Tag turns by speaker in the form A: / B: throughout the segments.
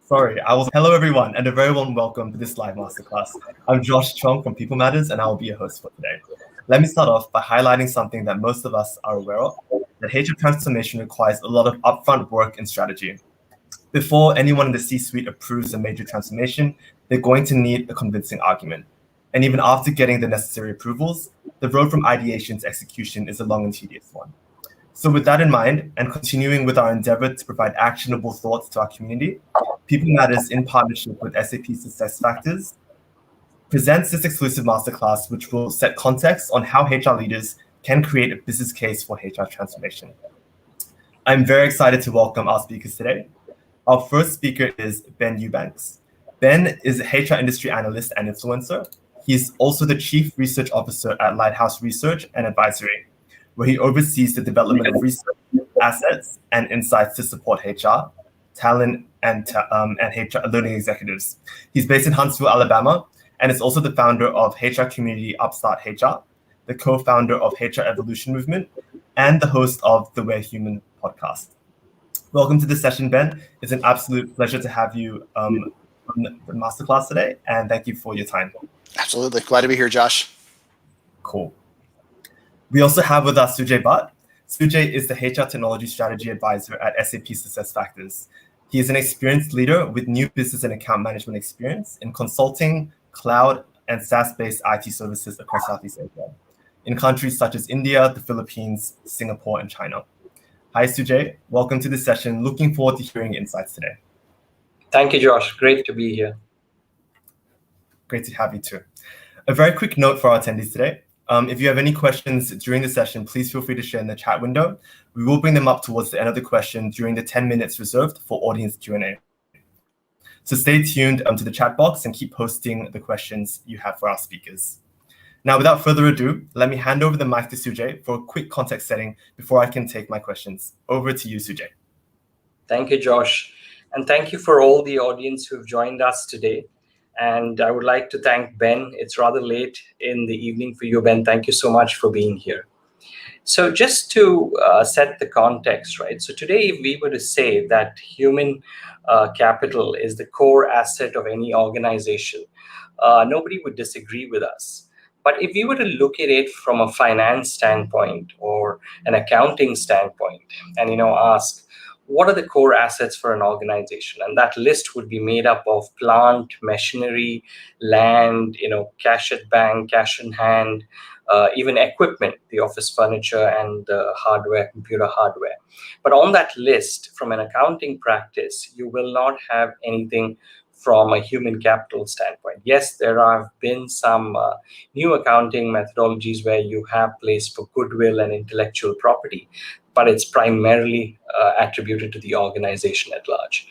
A: Sorry, Hello everyone, and a very warm welcome to this live masterclass. I'm Josh Chong from People Matters, and I will be your host for today. Let me start off by highlighting something that most of us are aware of, that HR transformation requires a lot of upfront work and strategy. Before anyone in the C-suite approves a major transformation, they're going to need a convincing argument. And even after getting the necessary approvals, the road from ideation to execution is a long and tedious one. So with that in mind, and continuing with our endeavor to provide actionable thoughts to our community, People Matters, in partnership with SAP SuccessFactors, presents this exclusive masterclass, which will set context on how HR leaders can create a business case for HR transformation. I'm very excited to welcome our speakers today. Our first speaker is Ben Eubanks. Ben is a HR industry analyst and influencer. He's also the Chief Research Officer at Lighthouse Research and Advisory, where he oversees the development of research, assets, and insights to support HR, talent, and HR learning executives. He's based in Huntsville, Alabama, and is also the founder of HR community Upstart HR, the co-founder of HR Evolution Movement, and the host of the We're Human podcast. Welcome to this session, Ben. It's an absolute pleasure to have you on the masterclass today, and thank you for your time.
B: Absolutely. Glad to be here, Josh.
A: Cool. We also have with us Sujay Bhatt. Sujay is the HR Technology Strategy Advisor at SAP SuccessFactors. He is an experienced leader with new business and account management experience in consulting, cloud, and SaaS-based IT services across Southeast Asia, in countries such as India, the Philippines, Singapore, and China. Hi, Sujay. Welcome to this session. Looking forward to hearing your insights today.
C: Thank you, Josh. Great to be here.
A: Great to have you too. A very quick note for our attendees today. If you have any questions during the session, please feel free to share in the chat window. We will bring them up towards the end of the question during the 10 minutes reserved for audience Q&A. So stay tuned to the chat box and keep posting the questions you have for our speakers. Now, without further ado, let me hand over the mic to Sujay for a quick context setting before I can take my questions. Over to you, Sujay.
C: Thank you, Josh. And thank you for all the audience who have joined us today. And I would like to thank Ben. It's rather late in the evening for you, Ben. Thank you so much for being here. So just to set the context, right? So today, if we were to say that human capital is the core asset of any organization, nobody would disagree with us. But if we were to look at it from a finance standpoint or an accounting standpoint and, ask, what are the core assets for an organization? And that list would be made up of plant, machinery, land, cash at bank, cash in hand, even equipment, the office furniture and the hardware, computer hardware. But on that list, from an accounting practice, you will not have anything from a human capital standpoint. Yes, there have been some new accounting methodologies where you have place for goodwill and intellectual property, but it's primarily attributed to the organization at large.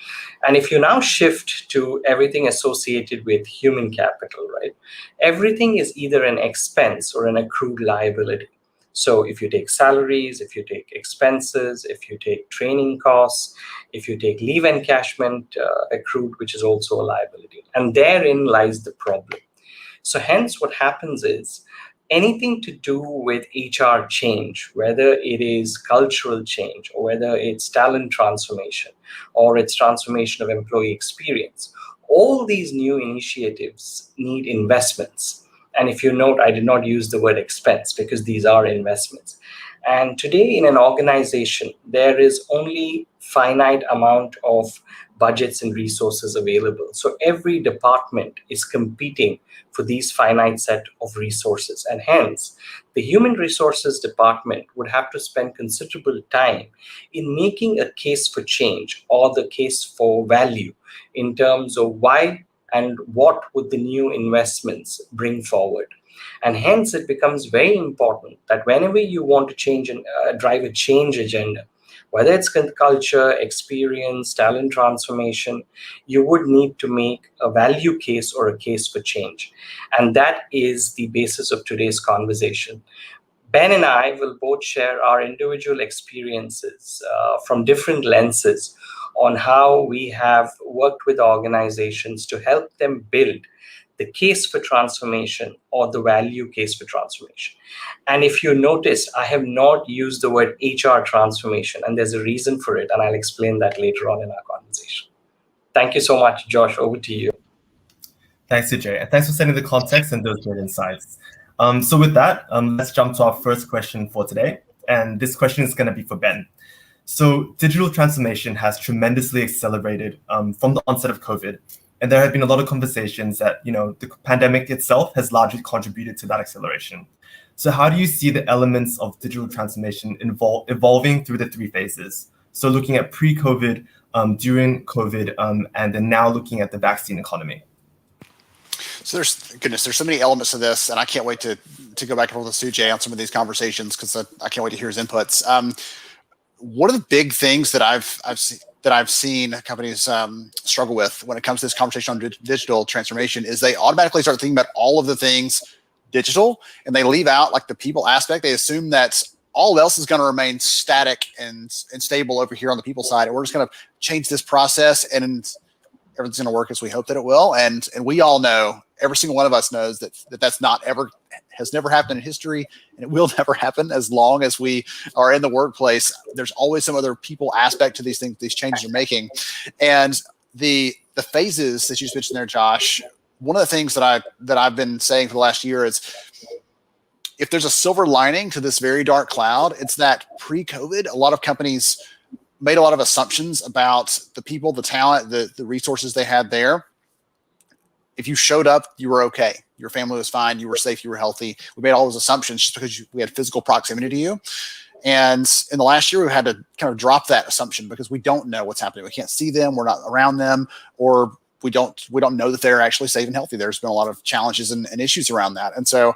C: And if you now shift to everything associated with human capital, right, everything is either an expense or an accrued liability. So if you take salaries, if you take expenses, if you take training costs, if you take leave encashment accrued, which is also a liability. And therein lies the problem. So hence what happens is anything to do with HR change, whether it is cultural change or whether it's talent transformation or it's transformation of employee experience, all these new initiatives need investments. And if you note, I did not use the word expense because these are investments. And today in an organization, there is only finite amount of budgets and resources available. So every department is competing for these finite set of resources. And hence, the human resources department would have to spend considerable time in making a case for change or the case for value in terms of why and what would the new investments bring forward. And hence, it becomes very important that whenever you want to change and drive a change agenda, whether it's culture, experience, talent transformation, you would need to make a value case or a case for change. And that is the basis of today's conversation. Ben and I will both share our individual experiences from different lenses on how we have worked with organizations to help them build the case for transformation or the value case for transformation. And if you notice, I have not used the word HR transformation, and there's a reason for it, and I'll explain that later on in our conversation. Thank you so much, Josh. Over to you.
A: Thanks, Sujay, and thanks for setting the context and those great insights. So with that, let's jump to our first question for today. And this question is going to be for Ben. So digital transformation has tremendously accelerated from the onset of COVID. And there have been a lot of conversations that, the pandemic itself has largely contributed to that acceleration. So how do you see the elements of digital transformation evolving through the three phases? So looking at pre-COVID, during COVID, and then now looking at the vaccine economy.
B: So there's so many elements to this, and I can't wait to go back and forth with Sujay on some of these conversations because I can't wait to hear his inputs. One of the big things that I've seen companies struggle with when it comes to this conversation on digital transformation is they automatically start thinking about all of the things digital, and they leave out like the people aspect. They assume that all else is going to remain static and stable over here on the people side, and we're just going to change this process and everything's going to work as we hope that it will. And we all know, every single one of us knows that's has never happened in history, and it will never happen as long as we are in the workplace. There's always some other people aspect to these things, these changes you're making. And the phases that you just mentioned there, Josh, one of the things that I've been saying for the last year is, if there's a silver lining to this very dark cloud, it's that pre-COVID, a lot of companies made a lot of assumptions about the people, the talent, the resources they had there. If you showed up, you were okay. Your family was fine. You were safe. You were healthy. We made all those assumptions just because we had physical proximity to you. And in the last year, we had to kind of drop that assumption because we don't know what's happening. We can't see them. We're not around them, or we don't know that they're actually safe and healthy. There's been a lot of challenges and issues around that. And so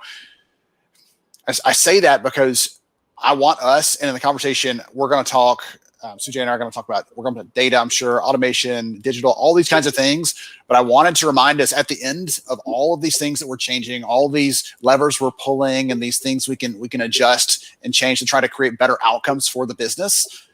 B: I say that because I want us, and in the conversation, we're going to talk, Sujay and I are going to talk about, we're going to data, I'm sure, automation, digital, all these kinds of things. But I wanted to remind us at the end of all of these things that we're changing, all these levers we're pulling, and these things we can adjust and change to try to create better outcomes for the business.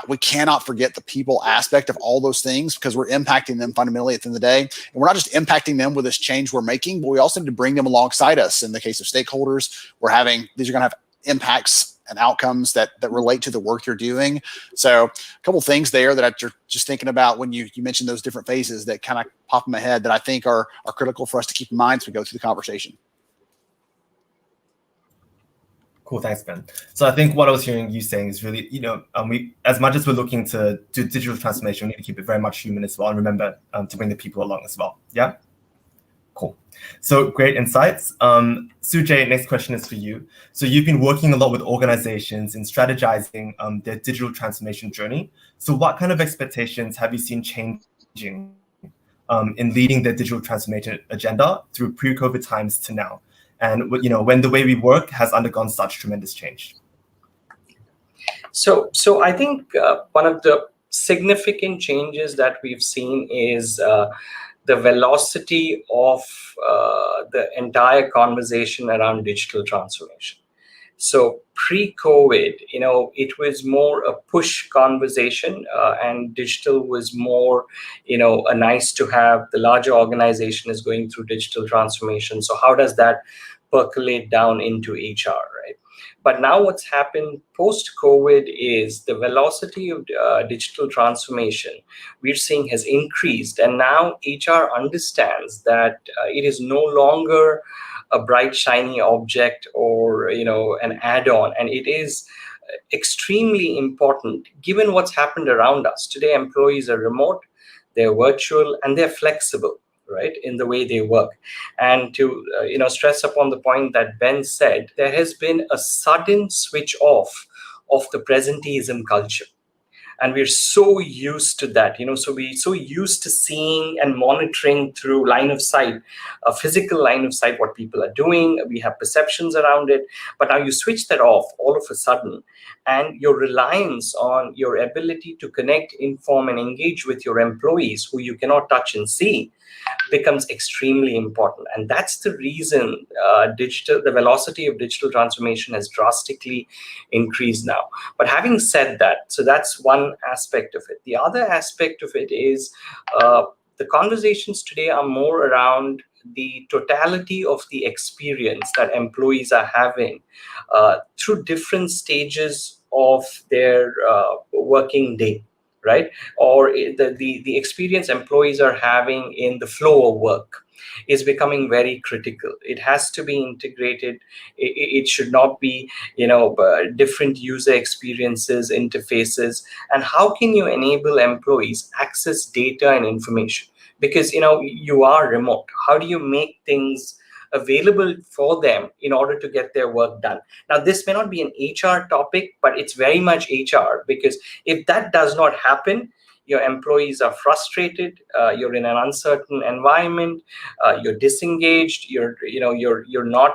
B: We cannot forget the people aspect of all those things, because we're impacting them fundamentally at the end of the day. And we're not just impacting them with this change we're making, but we also need to bring them alongside us. In the case of stakeholders, these are going to have impacts and outcomes that relate to the work you're doing. So a couple things there that I'm just thinking about when you mentioned those different phases that kind of pop in my head that I think are critical for us to keep in mind as we go through the conversation.
A: Cool, thanks, Ben. So I think what I was hearing you saying is really, we, as much as we're looking to do digital transformation, we need to keep it very much human as well, and remember to bring the people along as well. Yeah? Cool. So great insights. Sujay, next question is for you. So you've been working a lot with organizations in strategizing their digital transformation journey. So what kind of expectations have you seen changing in leading their digital transformation agenda through pre-COVID times to now? And when the way we work has undergone such tremendous change.
C: So I think one of the significant changes that we've seen is the velocity of the entire conversation around digital transformation. So pre-COVID, it was more a push conversation, and digital was more, a nice to have. The larger organization is going through digital transformation. So how does that percolate down into HR, right? But now what's happened post-COVID is the velocity of digital transformation we're seeing has increased. And now HR understands that it is no longer a bright, shiny object or, an add-on. And it is extremely important given what's happened around us. Today, employees are remote, they're virtual, and they're flexible, right, in the way they work. And to stress upon the point that Ben said, there has been a sudden switch off of the presenteeism culture. And we're so used to that, so we're so used to seeing and monitoring through line of sight, a physical line of sight, what people are doing. We have perceptions around it. But now you switch that off all of a sudden, and your reliance on your ability to connect, inform, and engage with your employees who you cannot touch and see becomes extremely important. And that's the reason the velocity of digital transformation has drastically increased now. But having said that, so that's one aspect of it. The other aspect of it is the conversations today are more around the totality of the experience that employees are having through different stages of their working day. right? Or the experience employees are having in the flow of work is becoming very critical. It has to be integrated. It should not be, different user experiences, interfaces. And how can you enable employees access data and information? Because, you are remote. How do you make things available for them in order to get their work done? Now, this may not be an HR topic, but it's very much HR, because if that does not happen, your employees are frustrated. You're in an uncertain environment. You're disengaged. You're not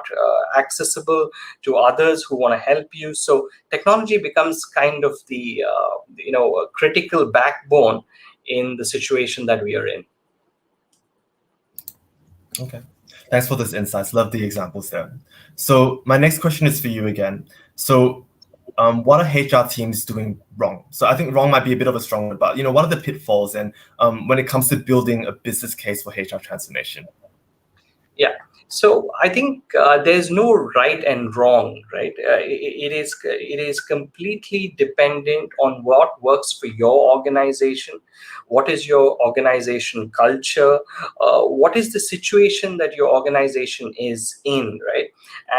C: accessible to others who want to help you. So technology becomes kind of the a critical backbone in the situation that we are in.
A: Okay. Thanks for those insights. Love the examples there. So my next question is for you again. So what are HR teams doing wrong? So I think wrong might be a bit of a strong word, but what are the pitfalls and when it comes to building a business case for HR transformation?
C: Yeah. So I think there's no right and wrong, right? It is completely dependent on what works for your organization. What is your organization culture? What is the situation that your organization is in, right?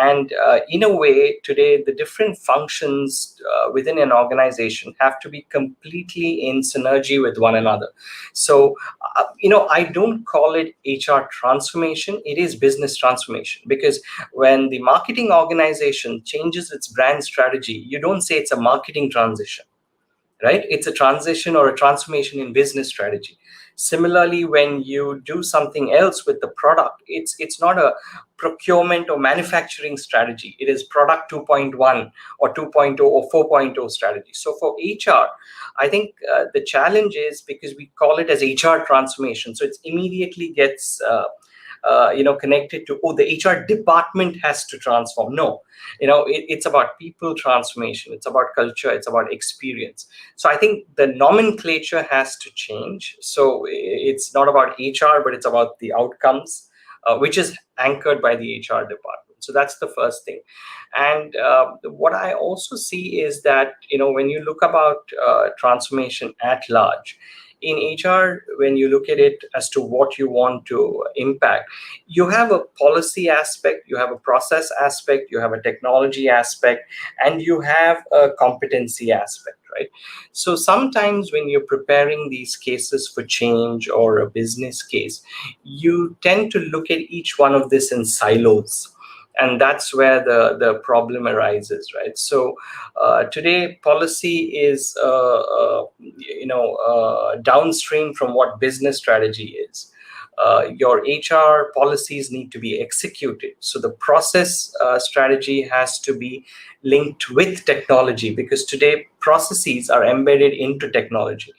C: And in a way, today, the different functions within an organization have to be completely in synergy with one another. So I don't call it HR transformation. It is business transformation, because when the marketing organization changes its brand strategy, you don't say it's a marketing transition, right? It's a transition or a transformation in business strategy. Similarly, when you do something else with the product, it's not a procurement or manufacturing strategy. It is product 2.1 or 2.0 or 4.0 strategy. So for HR, I think the challenge is, because we call it as HR transformation, so it immediately gets connected to, the HR department has to transform. No, it's about people transformation. It's about culture. It's about experience. So I think the nomenclature has to change. So it's not about HR, but it's about the outcomes, which is anchored by the HR department. So that's the first thing. And what I also see is that, when you look about transformation at large, in HR, when you look at it as to what you want to impact, you have a policy aspect, you have a process aspect, you have a technology aspect, and you have a competency aspect, right? So sometimes when you're preparing these cases for change or a business case, you tend to look at each one of this in silos. And that's where the problem arises, right? So today, policy is downstream from what business strategy is. Your HR policies need to be executed. So the process strategy has to be linked with technology, because today processes are embedded into technology.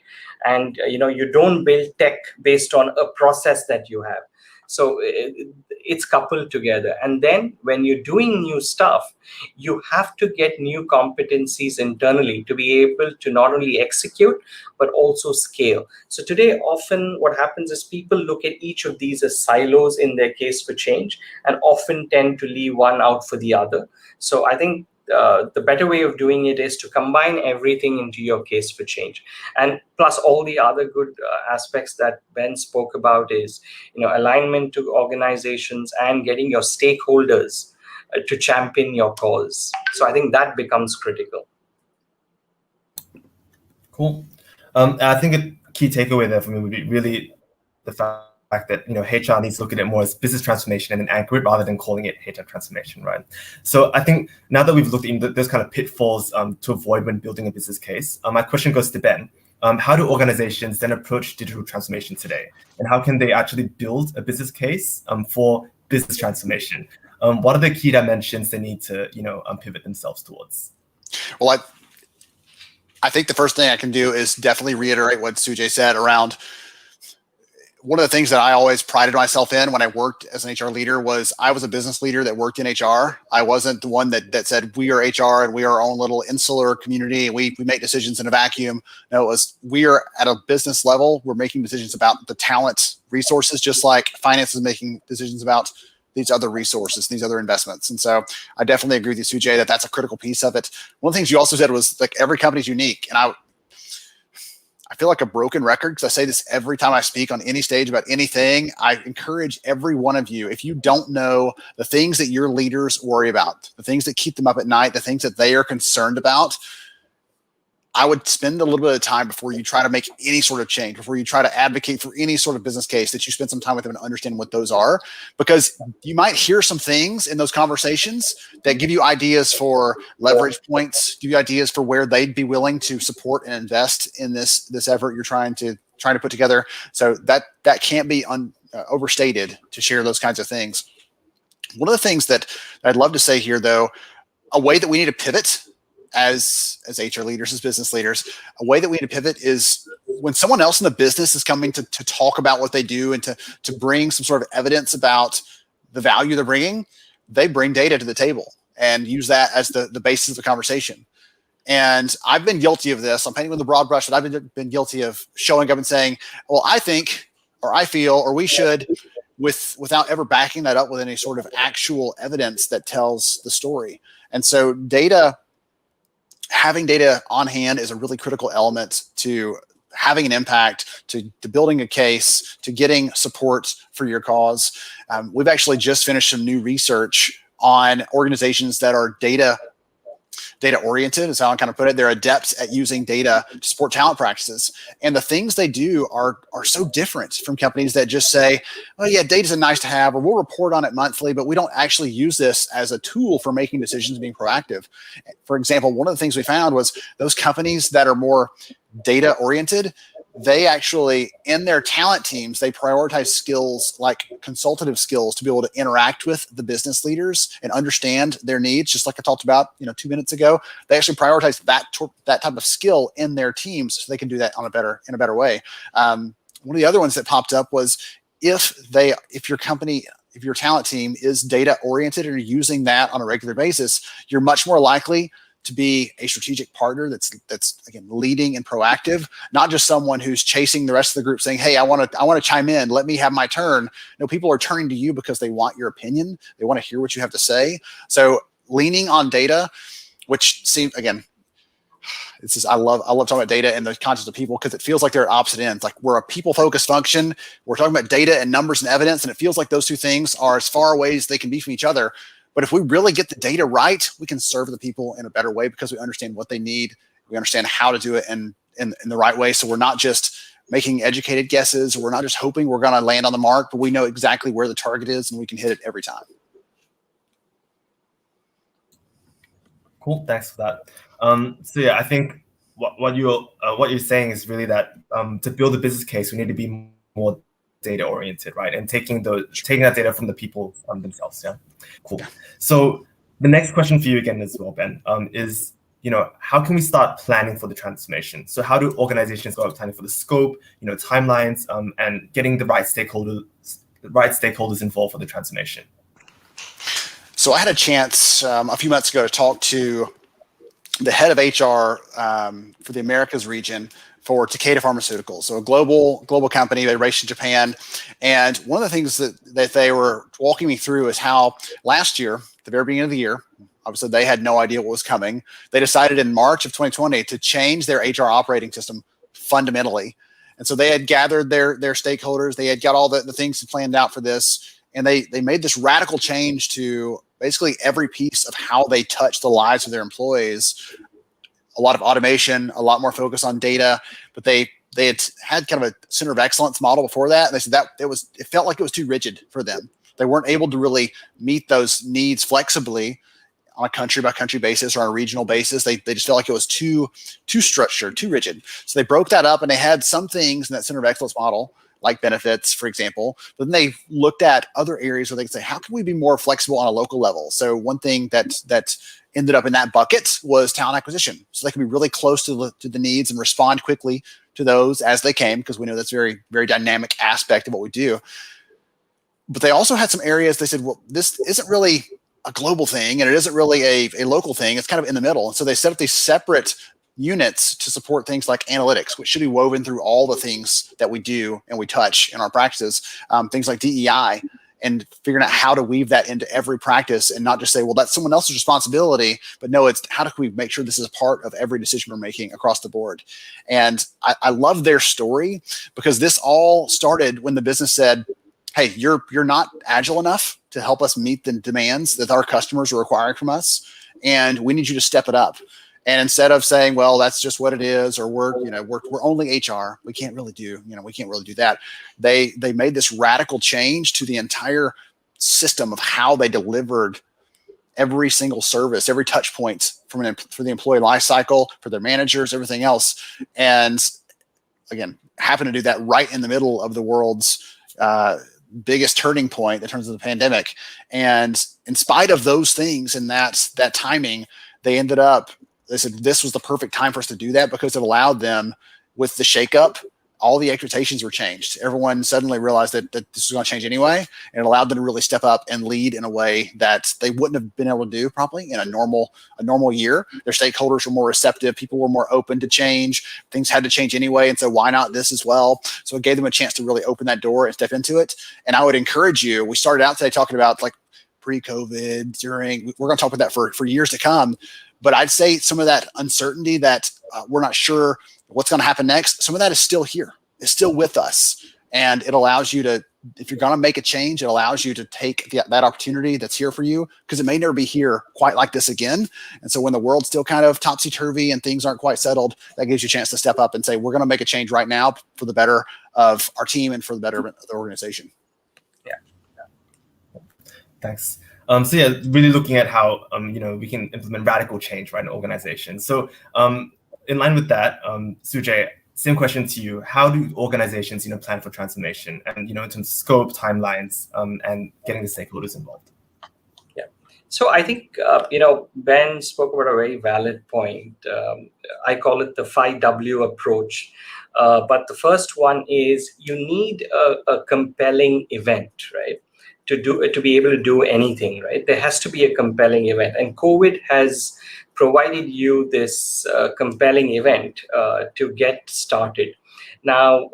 C: And you don't build tech based on a process that you have. So it's coupled together. And then when you're doing new stuff, you have to get new competencies internally to be able to not only execute, but also scale. So today, often what happens is people look at each of these as silos in their case for change, and often tend to leave one out for the other. So I think the better way of doing it is to combine everything into your case for change. And plus all the other good aspects that Ben spoke about is, alignment to organizations and getting your stakeholders to champion your cause. So I think that becomes critical.
A: Cool. I think a key takeaway there for me would be really the fact that HR needs to look at it more as business transformation and then anchor it rather than calling it HR transformation, right? So I think now that we've looked into those kind of pitfalls to avoid when building a business case, my question goes to Ben. How do organizations then approach digital transformation today, and how can they actually build a business case for business transformation? What are the key dimensions they need to pivot themselves towards?
B: Well, I think the first thing I can do is definitely reiterate what Sujay said around. One of the things that I always prided myself in when I worked as an HR leader was I was a business leader that worked in HR. I wasn't the one that said we are HR and we are our own little insular community and we make decisions in a vacuum. No, it was we are at a business level. We're making decisions about the talent resources, just like finance is making decisions about these other resources, these other investments. And so I definitely agree with you, Sujay, that that's a critical piece of it. One of the things you also said was like every company is unique. And I feel like a broken record because I say this every time I speak on any stage about anything. I encourage every one of you, if you don't know the things that your leaders worry about, the things that keep them up at night, the things that they are concerned about, I would spend a little bit of time before you try to make any sort of change, before you try to advocate for any sort of business case, that you spend some time with them and understand what those are, because you might hear some things in those conversations that give you ideas for leverage points, give you ideas for where they'd be willing to support and invest in this effort you're trying to put together. So that can't be overstated to share those kinds of things. One of the things that I'd love to say here, though, a way that we need to pivot as HR leaders, as business leaders, a way that we need to pivot is when someone else in the business is coming to talk about what they do and to bring some sort of evidence about the value they're bringing, they bring data to the table and use that as the basis of the conversation. And I've been guilty of this. I'm painting with a broad brush, but I've been guilty of showing up and saying, well, I think, or I feel, or we should, without ever backing that up with any sort of actual evidence that tells the story. And so having data on hand is a really critical element to having an impact, to building a case, to getting support for your cause. We've actually just finished some new research on organizations that are data oriented, is how I kind of put it. They're adept at using data to support talent practices. And the things they do are so different from companies that just say, oh yeah, data's a nice to have, or we'll report on it monthly, but we don't actually use this as a tool for making decisions and being proactive. For example, one of the things we found was those companies that are more data oriented, they actually, in their talent teams, they prioritize skills like consultative skills to be able to interact with the business leaders and understand their needs. Just like I talked about, 2 minutes ago, they actually prioritize that type of skill in their teams so they can do that in a better way. One of the other ones that popped up was if your talent team is data oriented and you're using that on a regular basis, you're much more likely to be a strategic partner that's again leading and proactive, not just someone who's chasing the rest of the group saying, hey, I want to chime in, let me have my turn. No, people are turning to you because they want your opinion. They want to hear what you have to say. So leaning on data, which seems, again, I love talking about data in the context of people because it feels like they're at opposite ends. Like we're a people-focused function. We're talking about data and numbers and evidence, and it feels like those two things are as far away as they can be from each other. But if we really get the data right, we can serve the people in a better way because we understand what they need. We understand how to do it in the right way. So we're not just making educated guesses. We're not just hoping we're going to land on the mark, but we know exactly where the target is and we can hit it every time.
A: Cool. Thanks for that. So yeah, I think what you're saying is really that to build a business case, we need to be more data oriented, right? And taking that data from the people themselves. Yeah. Cool. So the next question for you again as well, Ben, is how can we start planning for the transformation? So how do organizations go about planning for the scope, timelines, and getting the right stakeholders involved for the transformation?
B: So I had a chance a few months ago to talk to the head of HR for the Americas region for Takeda Pharmaceuticals, so a global company. They raced in Japan, and one of the things that they were walking me through is how last year, at the very beginning of the year, obviously they had no idea what was coming. They decided in March of 2020 to change their HR operating system fundamentally, and so they had gathered their stakeholders. They had got all the things planned out for this, and they made this radical change to basically every piece of how they touch the lives of their employees. A lot of automation, a lot more focus on data, but they had kind of a center of excellence model before that. And they said that it felt like it was too rigid for them. They weren't able to really meet those needs flexibly on a country by country basis or on a regional basis. They just felt like it was too structured, too rigid. So they broke that up and they had some things in that center of excellence model, like benefits, for example, but then they looked at other areas where they could say, how can we be more flexible on a local level? So one thing that ended up in that bucket was talent acquisition. So they can be really close to the needs and respond quickly to those as they came, because we know that's a very, very dynamic aspect of what we do. But they also had some areas they said, well, this isn't really a global thing and it isn't really a local thing. It's kind of in the middle. And so they set up these separate units to support things like analytics, which should be woven through all the things that we do and we touch in our practices, things like DEI and figuring out how to weave that into every practice and not just say, well, that's someone else's responsibility, but no, it's how do we make sure this is a part of every decision we're making across the board. And I love their story, because this all started when the business said, hey, you're not agile enough to help us meet the demands that our customers are requiring from us, and we need you to step it up. And instead of saying, well, that's just what it is, or we're only HR, we can't really do that. They made this radical change to the entire system of how they delivered every single service, every touch point for the employee life cycle, for their managers, everything else. And again, happen to do that right in the middle of the world's biggest turning point in terms of the pandemic. And in spite of those things and that timing, they said this was the perfect time for us to do that, because it allowed them, with the shakeup, all the expectations were changed. Everyone suddenly realized that this was going to change anyway, and it allowed them to really step up and lead in a way that they wouldn't have been able to do probably in a normal year. Their stakeholders were more receptive. People were more open to change. Things had to change anyway, and so why not this as well? So it gave them a chance to really open that door and step into it. And I would encourage you, we started out today talking about like pre-COVID, during, we're going to talk about that for years to come. But I'd say some of that uncertainty that we're not sure what's going to happen next, some of that is still here. It's still with us. And it allows you to, if you're going to make a change, it allows you to take that opportunity that's here for you, because it may never be here quite like this again. And so when the world's still kind of topsy-turvy and things aren't quite settled, that gives you a chance to step up and say, we're going to make a change right now for the better of our team and for the betterment of the organization.
A: Yeah. Thanks. So yeah, really looking at how we can implement radical change, right, in organizations. So in line with that, Sujay, same question to you. How do organizations plan for transformation, and in terms of scope, timelines, and getting the stakeholders involved?
C: Yeah. So I think Ben spoke about a very valid point. I call it the 5W approach. But the first one is you need a compelling event, right? To be able to do anything, right? There has to be a compelling event, and COVID has provided you this compelling event to get started. Now,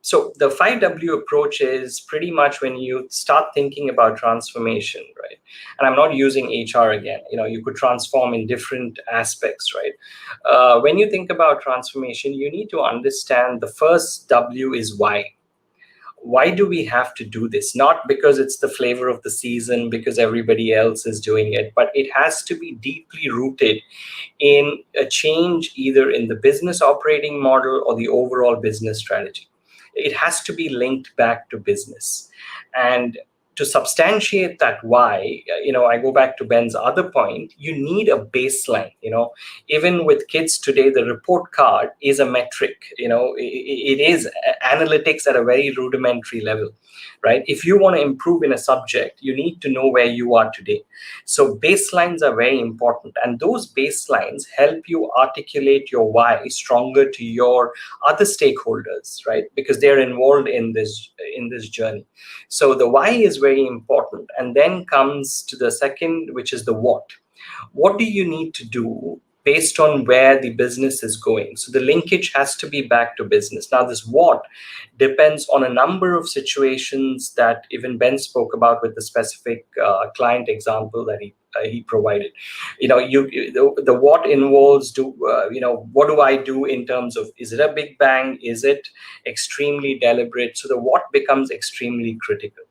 C: so the 5W approach is pretty much when you start thinking about transformation, right? And I'm not using HR again. You could transform in different aspects, right? When you think about transformation, you need to understand the first W is why. Why do we have to do this? Not because it's the flavor of the season, because everybody else is doing it, but it has to be deeply rooted in a change either in the business operating model or the overall business strategy. It has to be linked back to business. And to substantiate that why, I go back to Ben's other point, you need a baseline. Even with kids today, the report card is a metric. It is analytics at a very rudimentary level, right? If you want to improve in a subject, you need to know where you are today. So baselines are very important, and those baselines help you articulate your why stronger to your other stakeholders, right? Because they're involved in this journey. So the why is very important, and then comes to the second, which is the what. What do you need to do based on where the business is going? So the linkage has to be back to business. Now, this what depends on a number of situations that even Ben spoke about with the specific client example that he provided. The what involves what do I do in terms of, is it a big bang? Is it extremely deliberate? So the what becomes extremely critical.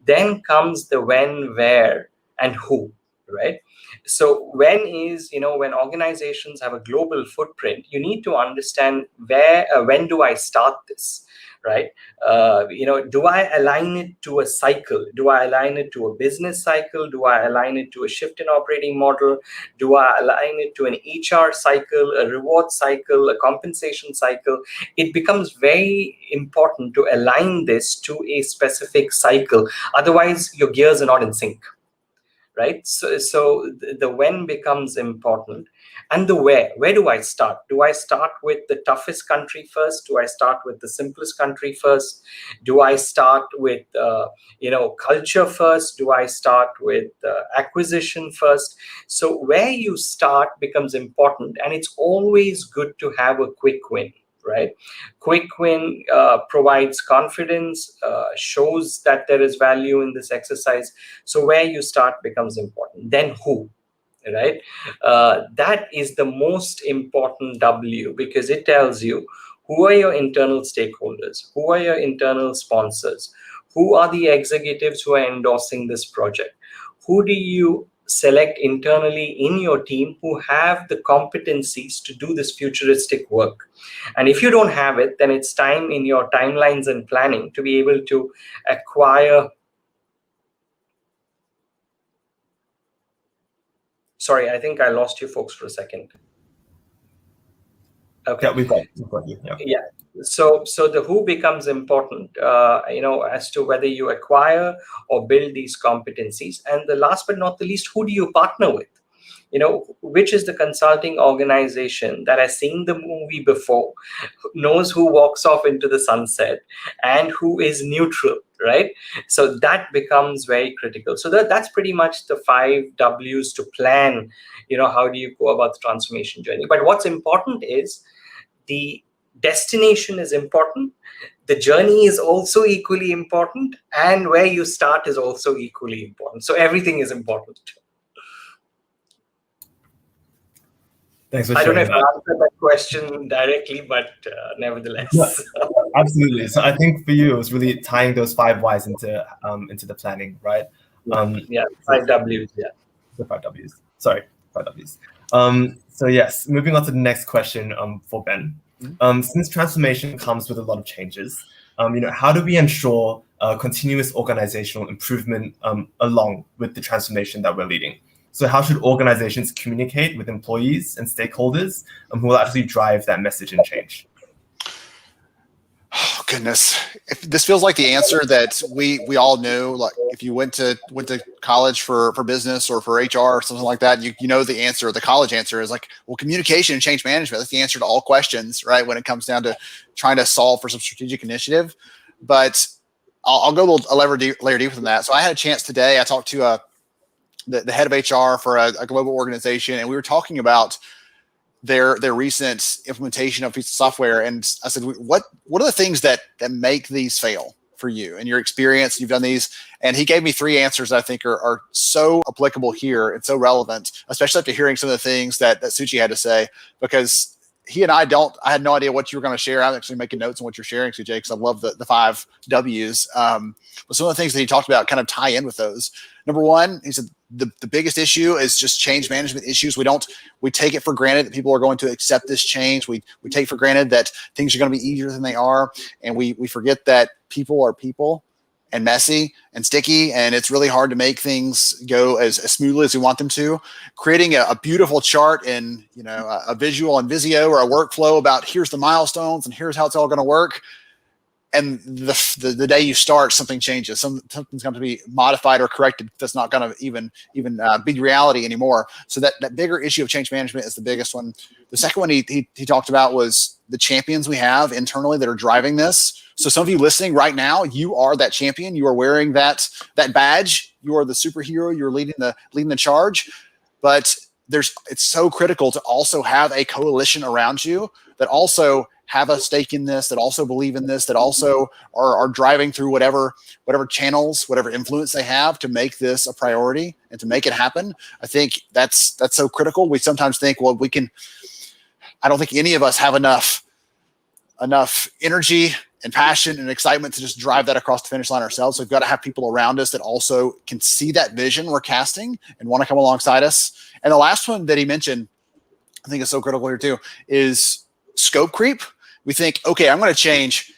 C: Then comes the when, where, and who, right? So when organizations have a global footprint, you need to understand when do I start this, right? Do I align it to a cycle? Do I align it to a business cycle? Do I align it to a shift in operating model? Do I align it to an HR cycle, a reward cycle, a compensation cycle? It becomes very important to align this to a specific cycle. Otherwise, your gears are not in sync. Right? So the when becomes important. And the where do I start? Do I start with the toughest country first? Do I start with the simplest country first? Do I start with culture first? Do I start with acquisition first? So where you start becomes important, and it's always good to have a quick win, right? Quick win provides confidence, shows that there is value in this exercise. So where you start becomes important. Then who? Right? That is the most important W, because it tells you who are your internal stakeholders, who are your internal sponsors, who are the executives who are endorsing this project, who do you select internally in your team who have the competencies to do this futuristic work. And if you don't have it, then it's time in your timelines and planning to be able to acquire. Sorry, I think I lost you folks for a second. Okay.
A: Yeah, we've got you.
C: Yeah. So the who becomes important, as to whether you acquire or build these competencies. And the last but not the least, who do you partner with? Which is the consulting organization that has seen the movie before, knows who walks off into the sunset, and who is neutral, right? So that becomes very critical. So that's pretty much the 5 W's to plan, how do you go about the transformation journey. But what's important is the destination is important. The journey is also equally important. And where you start is also equally important. So everything is important.
A: Thanks for
C: I don't know
A: sharing
C: if I
A: that.
C: answered that question directly, but nevertheless.
A: Yeah, absolutely. So I think for you, it was really tying those 5 whys into the planning, right?
C: 5 W's. Yeah.
A: The 5 W's. Sorry, 5 W's. So yes, moving on to the next question for Ben. Since transformation comes with a lot of changes, how do we ensure continuous organizational improvement along with the transformation that we're leading? So how should organizations communicate with employees and stakeholders who will actually drive that message and change?
B: Oh, goodness. This feels like the answer that we all know. Like if you went to college for business or for HR or something like that, you know the answer. The college answer is like, well, communication and change management. That's the answer to all questions, right? When it comes down to trying to solve for some strategic initiative. But I'll go a layer deeper than that. So I had a chance today. I talked to the head of HR for a global organization, and we were talking about their recent implementation of a piece of software. And I said, what are the things that make these fail for you in your experience? You've done these. And he gave me 3 answers that I think are so applicable here and so relevant, especially after hearing some of the things that Suchi had to say, because he and I had no idea what you were going to share. I'm actually making notes on what you're sharing, Suchi, because I love the 5 W's. But some of the things that he talked about kind of tie in with those. Number 1, he said, the biggest issue is just change management issues. We take it for granted that people are going to accept this change. We take for granted that things are going to be easier than they are. And we forget that people are people and messy and sticky. And it's really hard to make things go as smoothly as we want them to. Creating a beautiful chart in, a visual in Visio or a workflow about here's the milestones and here's how it's all going to work. And the day you start, something changes. Something's going to be modified or corrected. That's not going to even be reality anymore. So that bigger issue of change management is the biggest one. The second one he talked about was the champions we have internally that are driving this. So some of you listening right now, you are that champion. You are wearing that badge. You are the superhero. You're leading the charge. But it's so critical to also have a coalition around you that also have a stake in this, that also believe in this, that also are driving through whatever channels, whatever influence they have to make this a priority and to make it happen. I think that's so critical. We sometimes think, well, I don't think any of us have enough energy and passion and excitement to just drive that across the finish line ourselves. So we've got to have people around us that also can see that vision we're casting and want to come alongside us. And the last one that he mentioned, I think is so critical here too, is scope creep. We think, okay, I'm going to change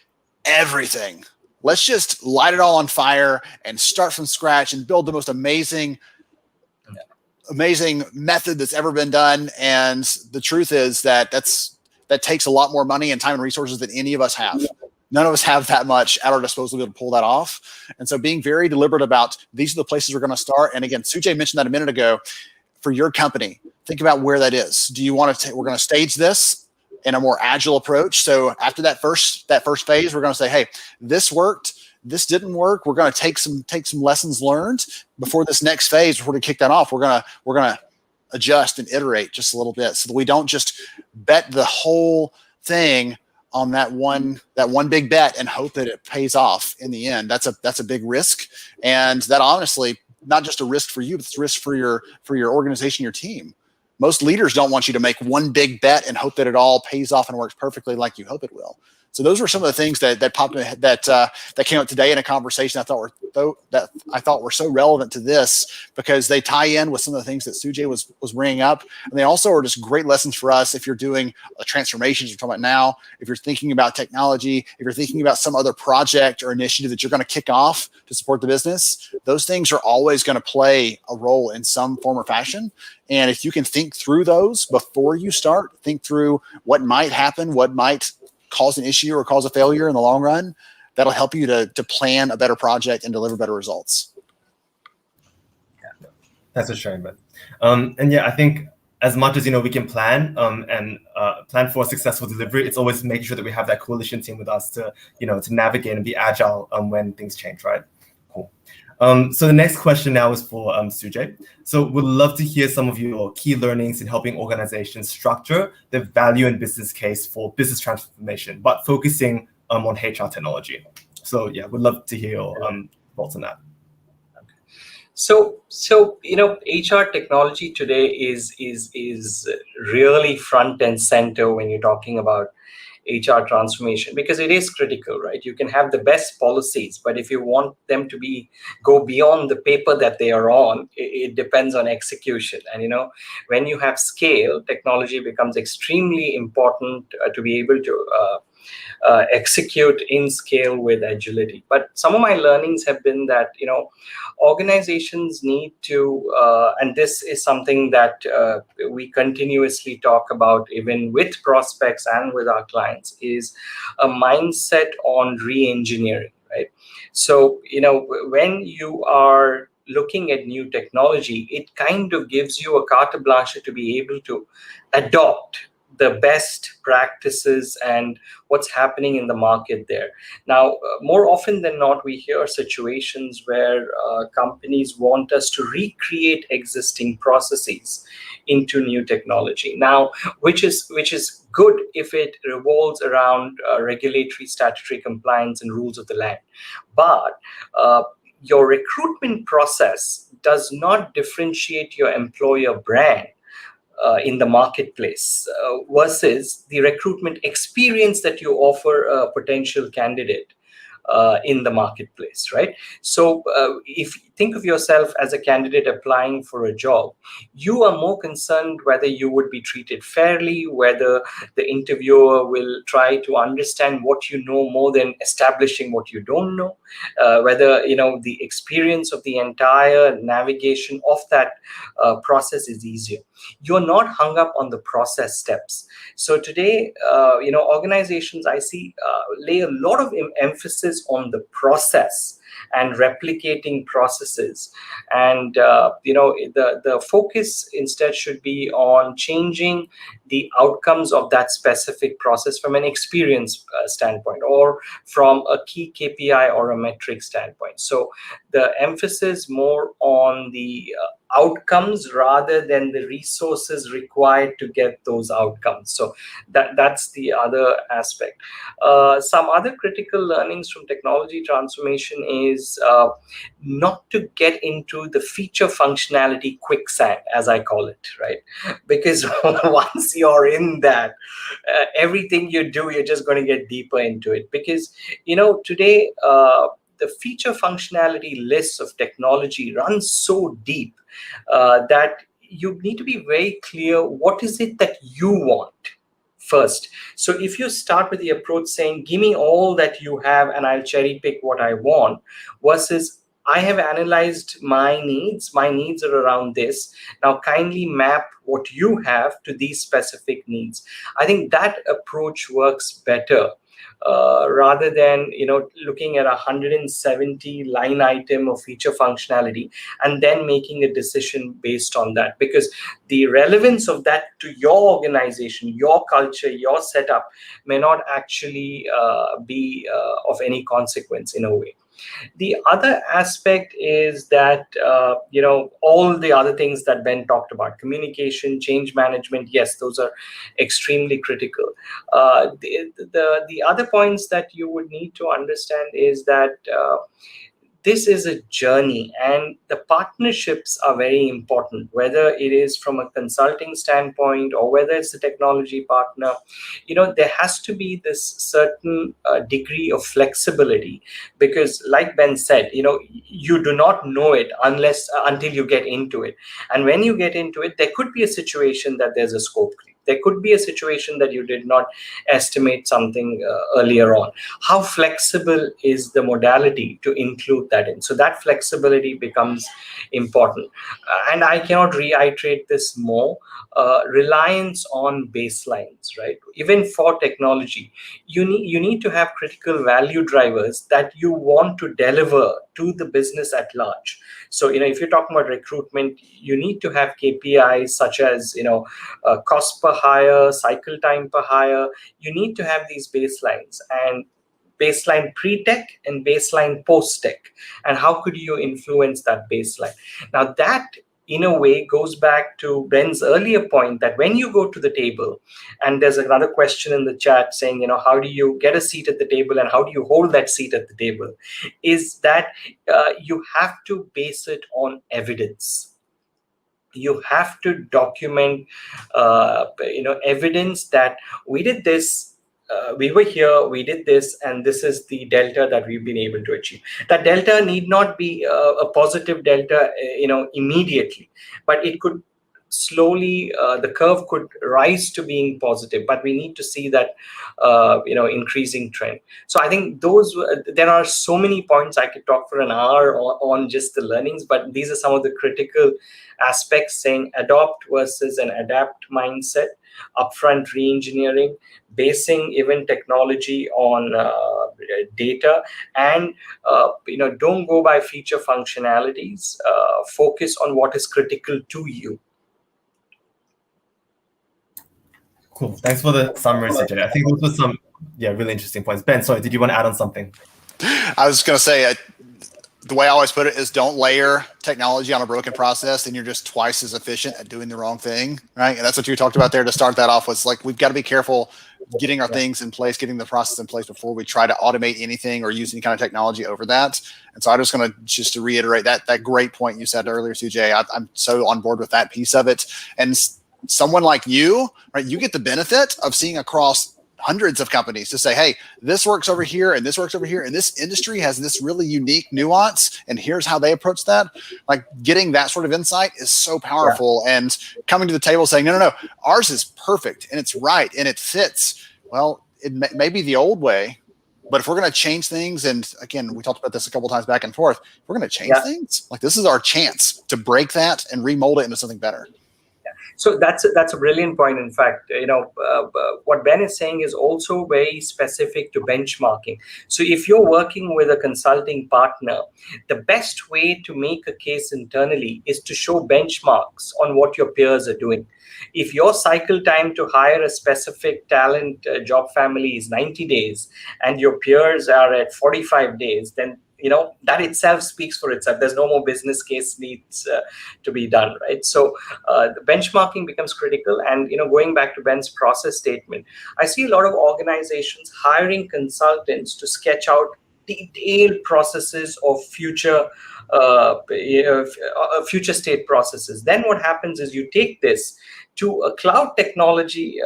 B: everything. Let's just light it all on fire and start from scratch and build the most amazing method that's ever been done. And the truth is that takes a lot more money and time and resources than any of us have. None of us have that much at our disposal to be able to pull that off. And so being very deliberate about these are the places we're going to start. And again, Sujay mentioned that a minute ago. For your company, think about where that is. Do you want to? We're going to stage this in a more agile approach. So after that first phase, we're going to say, hey, this worked. This didn't work. We're going to take some lessons learned before this next phase. Before we kick that off, we're going to adjust and iterate just a little bit so that we don't just bet the whole thing on that one big bet and hope that it pays off in the end. That's a big risk, and that honestly not just a risk for you, but it's a risk for your organization, your team. Most leaders don't want you to make one big bet and hope that it all pays off and works perfectly like you hope it will. So those were some of the things that popped in my head that came up today in a conversation I thought were so relevant to this, because they tie in with some of the things that Sujay was bringing up, and they also are just great lessons for us if you're doing a transformation, as we're talking about now, if you're thinking about technology, if you're thinking about some other project or initiative that you're going to kick off to support the business. Those things are always going to play a role in some form or fashion. And if you can think through those before you start, think through what might happen, what might cause an issue or cause a failure in the long run, that'll help you to plan a better project and deliver better results.
A: Thanks for sharing, Ben. And yeah, I think as much as we can plan and plan for a successful delivery, it's always making sure that we have that coalition team with us to to navigate and be agile when things change, right? Cool. So the next question now is for Sujay. So we'd love to hear some of your key learnings in helping organizations structure the value and business case for business transformation, but focusing on HR technology. So yeah, we'd love to hear your thoughts on that.
C: So HR technology today is really front and center when you're talking about HR transformation, because it is critical, right? You can have the best policies, but if you want them to go beyond the paper that they are on, it depends on execution. And when you have scale, technology becomes extremely important to be able to execute in scale with agility. But some of my learnings have been that organizations need to, and this is something that we continuously talk about even with prospects and with our clients, is a mindset on re-engineering, right? So when you are looking at new technology, it kind of gives you a carte blanche to be able to adopt the best practices and what's happening in the market there. Now, more often than not, we hear situations where companies want us to recreate existing processes into new technology. Now, which is good if it revolves around regulatory, statutory compliance and rules of the land. But your recruitment process does not differentiate your employer brand in the marketplace versus the recruitment experience that you offer a potential candidate in the marketplace, right? So if you think of yourself as a candidate applying for a job, you are more concerned whether you would be treated fairly, whether the interviewer will try to understand what you know more than establishing what you don't know, whether the experience of the entire navigation of that process is easier. You're not hung up on the process steps. So today, organizations I see lay a lot of emphasis on the process and replicating processes, and the focus instead should be on changing the outcomes of that specific process from an experience standpoint, or from a key KPI or a metric standpoint. So the emphasis more on the outcomes rather than the resources required to get those outcomes. So that's the other aspect. Some other critical learnings from technology transformation is not to get into the feature functionality quicksand, as I call it, right? Because once you're in that, everything you do, you're just going to get deeper into it. Because today the feature functionality lists of technology runs so deep that you need to be very clear what is it that you want first. So if you start with the approach saying, give me all that you have and I'll cherry pick what I want, versus I have analyzed my needs are around this, now kindly map what you have to these specific needs. I think that approach works better rather than looking at 170 line item of feature functionality and then making a decision based on that, because the relevance of that to your organization, your culture, your setup may not actually be of any consequence in a way. The other aspect is that, all the other things that Ben talked about, communication, change management, yes, those are extremely critical. The other points that you would need to understand is that this is a journey, and the partnerships are very important, whether it is from a consulting standpoint or whether it's a technology partner. There has to be this certain degree of flexibility, because like Ben said, you do not know it until you get into it. And when you get into it, there could be a situation that there's a scope creep. There could be a situation that you did not estimate something earlier on. How flexible is the modality to include that in? So that flexibility becomes important. And I cannot reiterate this more. Reliance on baselines, right? Even for technology, you need to have critical value drivers that you want to deliver to the business at large. So, if you're talking about recruitment, you need to have KPIs such as, cost per hire, cycle time per hire. You need to have these baselines, and baseline pre-tech and baseline post-tech. And how could you influence that baseline? Now, that in a way goes back to Ben's earlier point that when you go to the table, and there's another question in the chat saying, how do you get a seat at the table and how do you hold that seat at the table, is that you have to base it on evidence. You have to document, evidence that we did this, we were here, we did this, and this is the delta that we've been able to achieve. That delta need not be a positive delta, immediately, but it could slowly, the curve could rise to being positive, but we need to see that, increasing trend. So I think there are so many points. I could talk for an hour on just the learnings, but these are some of the critical aspects, saying adopt versus an adapt mindset, upfront re-engineering, basing even technology on data, and don't go by feature functionalities. Focus on what is critical to you.
A: Cool. Thanks for the summary, Sujay. I think those were some really interesting points. Ben, sorry, did you want to add on something?
B: I was going to say, the way I always put it is, don't layer technology on a broken process, and you're just twice as efficient at doing the wrong thing, right? And that's what you talked about there to start that off, was like, we've got to be careful getting our things in place, getting the process in place before we try to automate anything or use any kind of technology over that. And so I'm just going to reiterate that great point you said earlier, Sujay. I'm so on board with that piece of it. And someone like you, right, you get the benefit of seeing across hundreds of companies to say, hey, this works over here and this works over here, and this industry has this really unique nuance, and here's how they approach that. Like, getting that sort of insight is so powerful. And coming to the table saying, no, ours is perfect and it's right and it fits. Well, it may be the old way, but if we're going to change things, and again, we talked about this a couple of times back and forth, if we're going to change things, like, this is our chance to break that and remold it into something better.
C: So that's a brilliant point. In fact, what Ben is saying is also very specific to benchmarking. So if you're working with a consulting partner, the best way to make a case internally is to show benchmarks on what your peers are doing. If your cycle time to hire a specific talent job family is 90 days and your peers are at 45 days, then that itself speaks for itself. There's no more business case needs to be done, right? So the benchmarking becomes critical. And, going back to Ben's process statement, I see a lot of organizations hiring consultants to sketch out detailed processes of future state processes. Then what happens is you take this to a cloud technology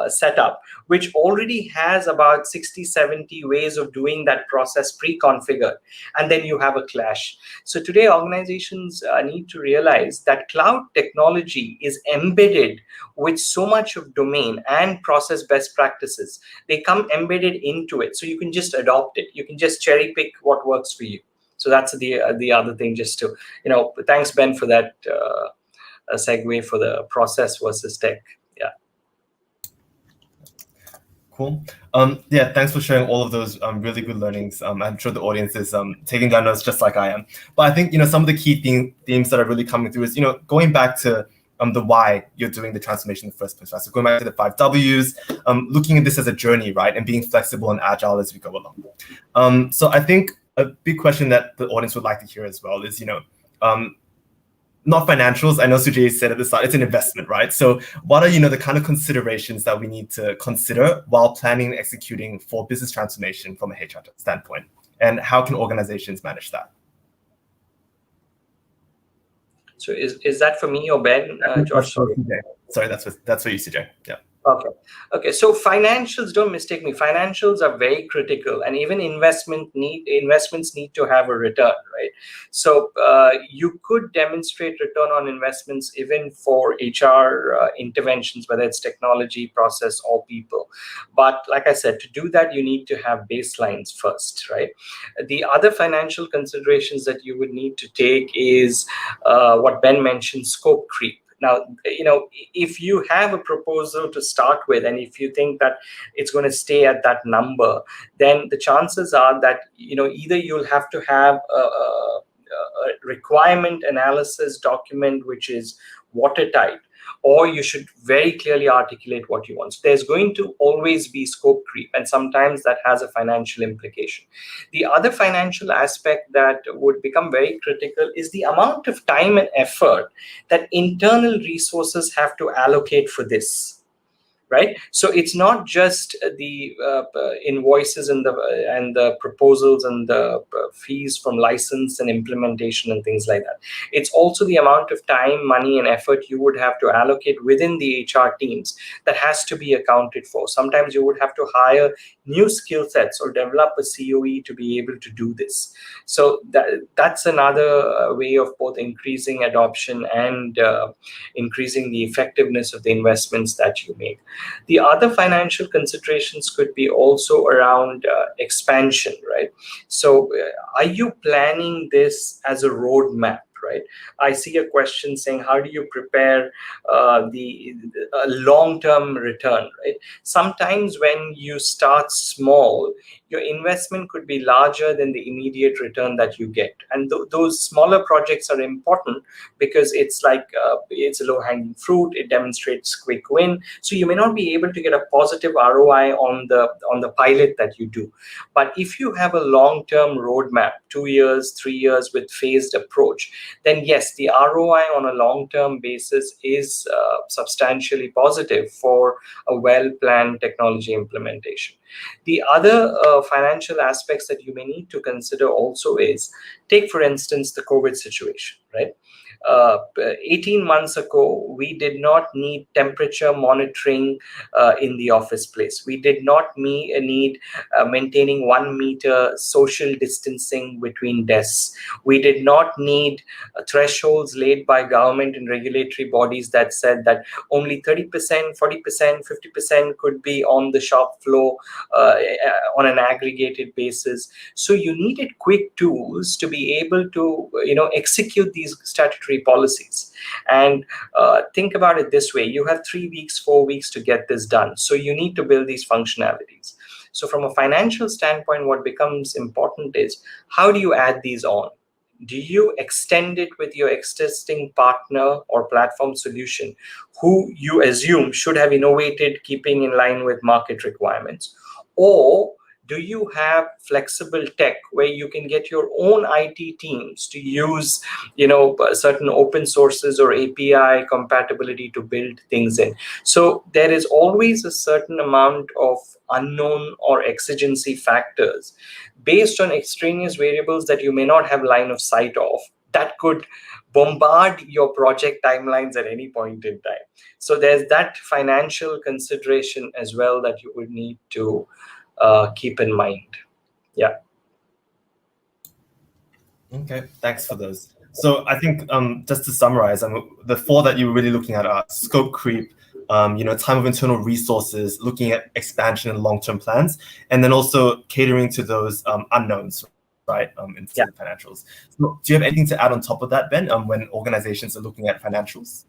C: setup, which already has about 60, 70 ways of doing that process pre-configured, and then you have a clash. So today, organizations need to realize that cloud technology is embedded with so much of domain and process best practices. They come embedded into it, so you can just adopt it. You can just cherry pick what works for you. So that's the other thing, just to, thanks, Ben, for that segue for the process versus tech. Yeah.
A: Cool. Thanks for sharing all of those really good learnings. I'm sure the audience is taking down notes just like I am. But I think, some of the key themes that are really coming through is, going back to the why you're doing the transformation in the first place, right? So going back to the 5 Ws, looking at this as a journey, right? And being flexible and agile as we go along. So I think a big question that the audience would like to hear as well is, not financials. I know Sujay said at the start, it's an investment, right? So what are, the kind of considerations that we need to consider while planning and executing for business transformation from a HR standpoint? And how can organizations manage that?
C: So is that for me or Ben, Josh?
A: Sorry, that's for you, CJ. Yeah.
C: Okay. So financials, don't mistake me. Financials are very critical, and even investments need to have a return, right? So you could demonstrate return on investments even for HR interventions, whether it's technology, process, or people. But like I said, to do that, you need to have baselines first, right? The other financial considerations that you would need to take is what Ben mentioned: scope creep. Now, if you have a proposal to start with, and if you think that it's going to stay at that number, then the chances are that, either you'll have to have a requirement analysis document which is watertight, or you should very clearly articulate what you want. So there's going to always be scope creep, and sometimes that has a financial implication. The other financial aspect that would become very critical is the amount of time and effort that internal resources have to allocate for this. Right, so it's not just the invoices and the proposals and the fees from license and implementation and things like that. It's also the amount of time, money, and effort you would have to allocate within the HR teams that has to be accounted for. Sometimes you would have to hire new skill sets or develop a COE to be able to do this. So that's another way of both increasing adoption and increasing the effectiveness of the investments that you make. The other financial considerations could be also around expansion, right? So are you planning this as a roadmap? Right. I see a question saying, how do you prepare the long-term return? Right. Sometimes when you start small, your investment could be larger than the immediate return that you get, and those smaller projects are important because it's like it's a low-hanging fruit. It demonstrates quick win, so you may not be able to get a positive ROI on the pilot that you do. But if you have a long-term roadmap, 2 years, 3 years with phased approach, then yes, the ROI on a long-term basis is substantially positive for a well-planned technology implementation. The other financial aspects that you may need to consider also is, take for instance the COVID situation, right? 18 months ago, we did not need temperature monitoring in the office place. We did not need maintaining 1 meter social distancing between desks. We did not need thresholds laid by government and regulatory bodies that said that only 30%, 40%, 50% could be on the shop floor on an aggregated basis. So you needed quick tools to be able to execute these statutory policies. And think about it this way: you have 3 weeks, 4 weeks to get this done. So you need to build these functionalities. So from a financial standpoint, what becomes important is, how do you add these on? Do you extend it with your existing partner or platform solution, who you assume should have innovated keeping in line with market requirements? Or do you have flexible tech where you can get your own IT teams to use, certain open sources or API compatibility to build things in? So there is always a certain amount of unknown or exigency factors based on extraneous variables that you may not have line of sight of, that could bombard your project timelines at any point in time. So there's that financial consideration as well that you would need to keep in mind. Yeah.
A: Okay, thanks for those. So I think just to summarize, the 4 that you were really looking at are scope creep, time of internal resources, looking at expansion and long-term plans, and then also catering to those unknowns, right, in financials. So do you have anything to add on top of that, Ben, when organizations are looking at financials?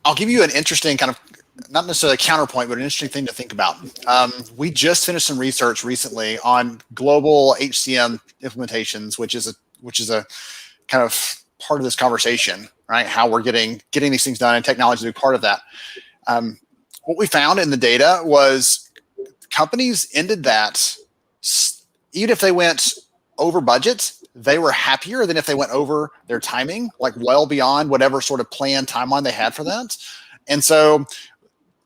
B: I'll give you an interesting kind of, not necessarily a counterpoint, but an interesting thing to think about. We just finished some research recently on global HCM implementations, which is a kind of part of this conversation, right? How we're getting these things done, and technology to be part of that. What we found in the data was companies ended that even if they went over budget, they were happier than if they went over their timing, like well beyond whatever sort of planned timeline they had for that. And so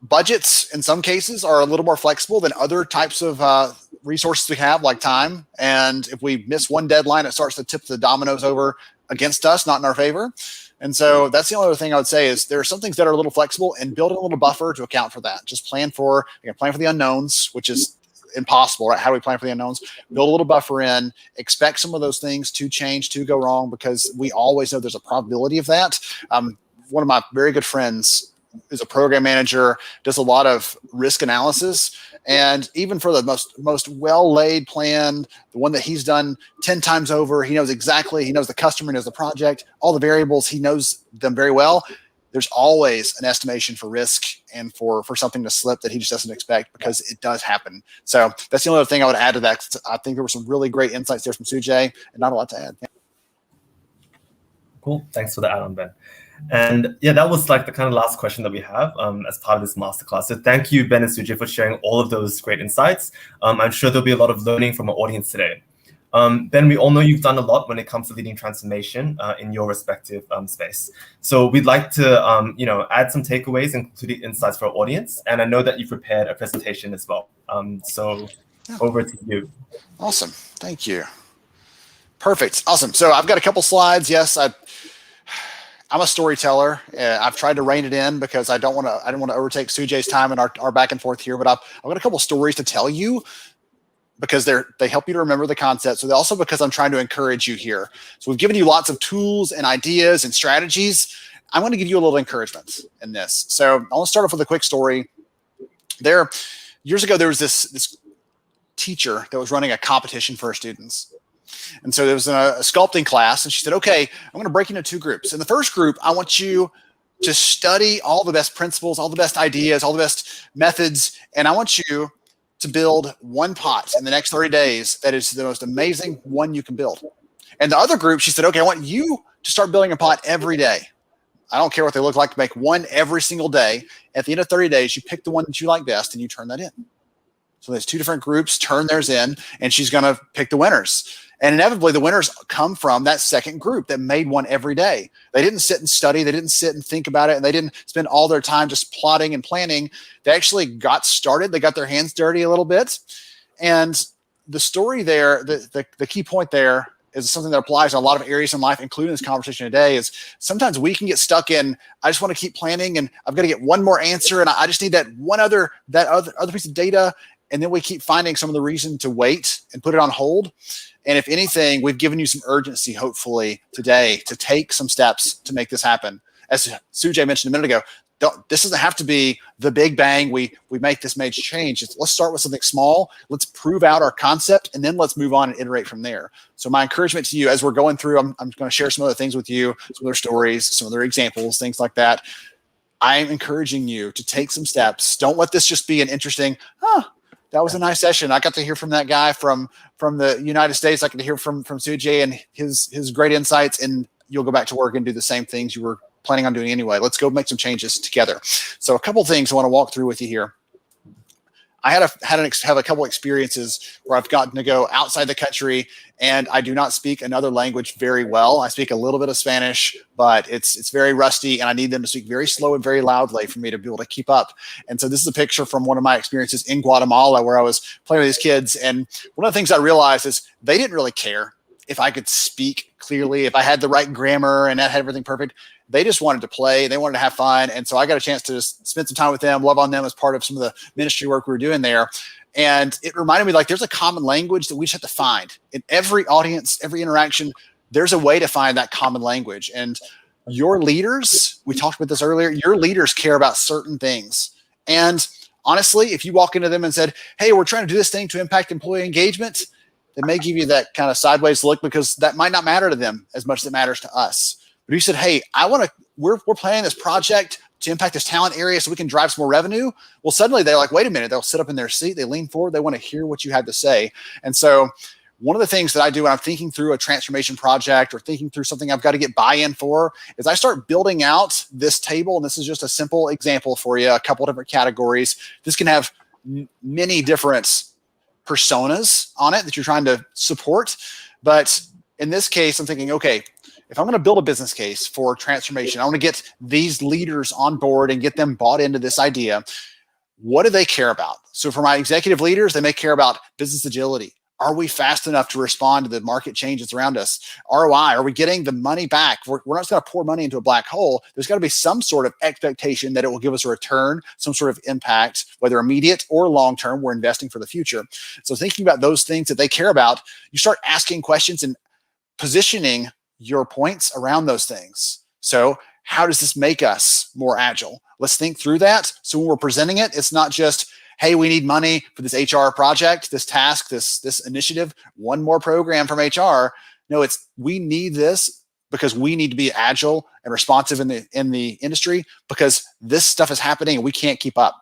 B: budgets in some cases are a little more flexible than other types of resources we have, like time. And if we miss one deadline, it starts to tip the dominoes over against us, not in our favor. And so that's the only other thing I would say is there are some things that are a little flexible, and build a little buffer to account for that. Just plan for the unknowns, which is impossible, right? How do we plan for the unknowns? Build a little buffer in, expect some of those things to change, to go wrong, because we always know there's a probability of that. One of my very good friends is a program manager, does a lot of risk analysis. And even for the most well-laid plan, the one that he's done 10 times over, he knows the customer, he knows the project, all the variables, he knows them very well. There's always an estimation for risk and for something to slip that he just doesn't expect, because it does happen. So that's the only other thing I would add to that. I think there were some really great insights there from Sujay, and not a lot to add.
A: Cool. Thanks for the add-on, Ben. And yeah, that was like the kind of last question that we have as part of this masterclass. So thank you, Ben and Sujay, for sharing all of those great insights. I'm sure there'll be a lot of learning from our audience today. Ben, we all know you've done a lot when it comes to leading transformation in your respective space. So we'd like to, add some takeaways, including insights for our audience. And I know that you've prepared a presentation as well. Over to you.
B: Awesome. Thank you. Perfect. Awesome. So I've got a couple slides. Yes, I'm a storyteller. I've tried to rein it in because I didn't want to overtake Sujay's time and our back and forth here. But I've got a couple stories to tell you, because they help you to remember the concept. So also because I'm trying to encourage you here. So we've given you lots of tools and ideas and strategies. I'm going to give you a little encouragement in this. So I want to start off with a quick story. Years ago, there was this teacher that was running a competition for her students. And so there was a sculpting class, and she said, okay, I'm going to break into two groups. In the first group, I want you to study all the best principles, all the best ideas, all the best methods, and I want you to build one pot in the next 30 days that is the most amazing one you can build. And the other group, she said, okay, I want you to start building a pot every day. I don't care what they look like, make one every single day. At the end of 30 days, you pick the one that you like best and you turn that in. So there's two different groups, turn theirs in, and she's going to pick the winners. And inevitably, the winners come from that second group that made one every day. They didn't sit and study. They didn't sit and think about it. And they didn't spend all their time just plotting and planning. They actually got started. They got their hands dirty a little bit. And the story there, the key point there is something that applies in a lot of areas in life, including this conversation today, is sometimes we can get stuck in, I just want to keep planning and I've got to get one more answer. And I just need that other piece of data. And then we keep finding some of the reason to wait and put it on hold. And if anything, we've given you some urgency, hopefully, today to take some steps to make this happen. As Sujay mentioned a minute ago, this doesn't have to be the big bang. We make this major change. Let's start with something small. Let's prove out our concept, and then let's move on and iterate from there. So my encouragement to you, as we're going through, I'm going to share some other things with you, some other stories, some other examples, things like that. I'm encouraging you to take some steps. Don't let this just be an interesting, that was a nice session. I got to hear from that guy from the United States. I got to hear from Sujay and his great insights, and you'll go back to work and do the same things you were planning on doing anyway. Let's go make some changes together. So a couple things I want to walk through with you here. I have a couple experiences where I've gotten to go outside the country, and I do not speak another language very well. I speak a little bit of Spanish, but it's very rusty, and I need them to speak very slow and very loudly for me to be able to keep up. And so this is a picture from one of my experiences in Guatemala where I was playing with these kids. And one of the things I realized is they didn't really care if I could speak clearly, if I had the right grammar and that had everything perfect. They just wanted to play. They wanted to have fun. And so I got a chance to just spend some time with them, love on them as part of some of the ministry work we were doing there. And it reminded me, like, there's a common language that we just have to find. In every audience, every interaction, there's a way to find that common language. And your leaders, we talked about this earlier, your leaders care about certain things. And honestly, if you walk into them and said, hey, we're trying to do this thing to impact employee engagement, they may give you that kind of sideways look, because that might not matter to them as much as it matters to us. But you said, hey, we're planning this project to impact this talent area so we can drive some more revenue. Well, suddenly they're like, wait a minute, they'll sit up in their seat, they lean forward, they want to hear what you have to say. And so one of the things that I do when I'm thinking through a transformation project or thinking through something I've got to get buy-in for is I start building out this table. And this is just a simple example for you, a couple of different categories. This can have many different personas on it that you're trying to support. But in this case, I'm thinking, okay, if I'm going to build a business case for transformation, I want to get these leaders on board and get them bought into this idea. What do they care about? So for my executive leaders, they may care about business agility. Are we fast enough to respond to the market changes around us? ROI, are we getting the money back? We're not just going to pour money into a black hole. There's got to be some sort of expectation that it will give us a return, some sort of impact, whether immediate or long-term. We're investing for the future. So thinking about those things that they care about, you start asking questions and positioning your points around those things. So how does this make us more agile? Let's think through that. So when we're presenting it, it's not just, hey, we need money for this HR project, this task, this initiative, one more program from HR. No, it's we need this because we need to be agile and responsive in the industry because this stuff is happening and we can't keep up.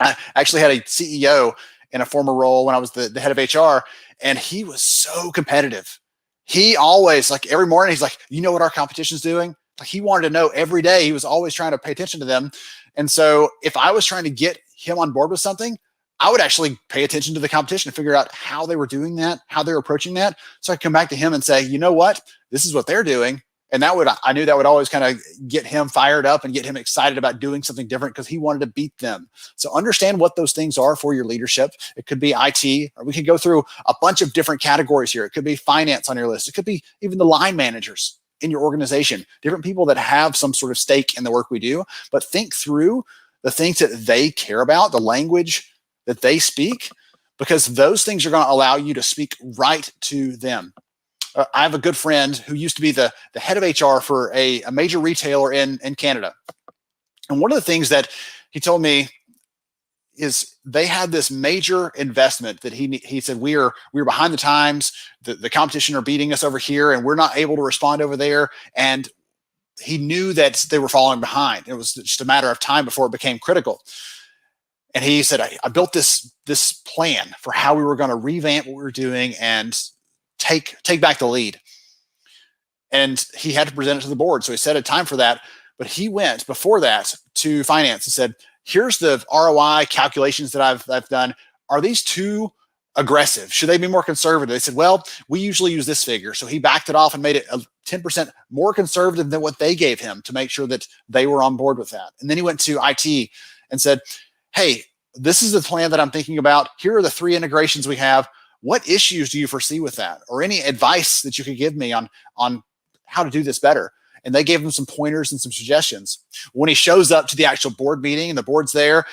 B: I actually had a CEO in a former role when I was the head of HR, and he was so competitive. He always, like every morning, he's like, you know what our competition's doing? Like he wanted to know every day. He was always trying to pay attention to them. And so if I was trying to get him on board with something, I would actually pay attention to the competition and figure out how they were doing that, how they were approaching that. So I come back to him and say, you know what, this is what they're doing. And I knew that would always kind of get him fired up and get him excited about doing something different because he wanted to beat them. So understand what those things are for your leadership. It could be IT, or we could go through a bunch of different categories here. It could be finance on your list. It could be even the line managers in your organization, different people that have some sort of stake in the work we do, but think through the things that they care about, the language that they speak, because those things are going to allow you to speak right to them. I have a good friend who used to be the head of HR for a major retailer in Canada. And one of the things that he told me is they had this major investment that he said, we are behind the times, the competition are beating us over here and we're not able to respond over there. And he knew that they were falling behind. It was just a matter of time before it became critical. And he said, I built this plan for how we were going to revamp what we were doing and take back the lead. And he had to present it to the board. So he set a time for that. But he went before that to finance and said, here's the ROI calculations that I've done. Are these too aggressive? Should they be more conservative? They said, well, we usually use this figure. So he backed it off and made it 10% more conservative than what they gave him to make sure that they were on board with that. And then he went to IT and said, hey, this is the plan that I'm thinking about. Here are the 3 integrations we have. What issues do you foresee with that? Or any advice that you could give me on how to do this better? And they gave him some pointers and some suggestions. When he shows up to the actual board meeting and the board's there,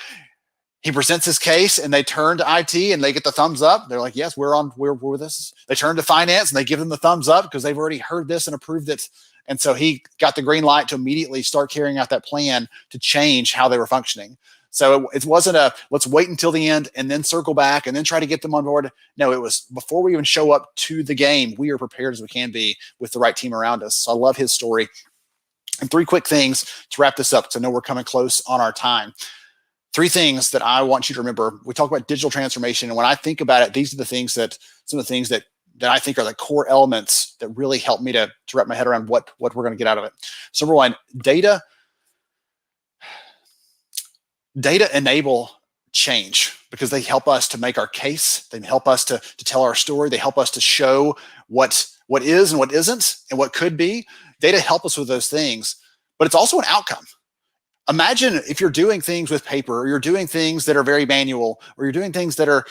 B: he presents his case and they turn to IT and they get the thumbs up. They're like, yes, we're with this. They turn to finance and they give them the thumbs up because they've already heard this and approved it. And so he got the green light to immediately start carrying out that plan to change how they were functioning. So it wasn't let's wait until the end and then circle back and then try to get them on board. No, it was before we even show up to the game, we are prepared as we can be with the right team around us. So I love his story. And 3 quick things to wrap this up because I know we're coming close on our time. 3 things that I want you to remember. We talk about digital transformation. And when I think about it, these are some of the things that I think are the core elements that really help me to wrap my head around what we're going to get out of it. So number 1, data enable change because they help us to make our case. They help us to tell our story. They help us to show what is and what isn't and what could be. Data help us with those things, but it's also an outcome. Imagine if you're doing things with paper or you're doing things that are very manual or you're doing things that are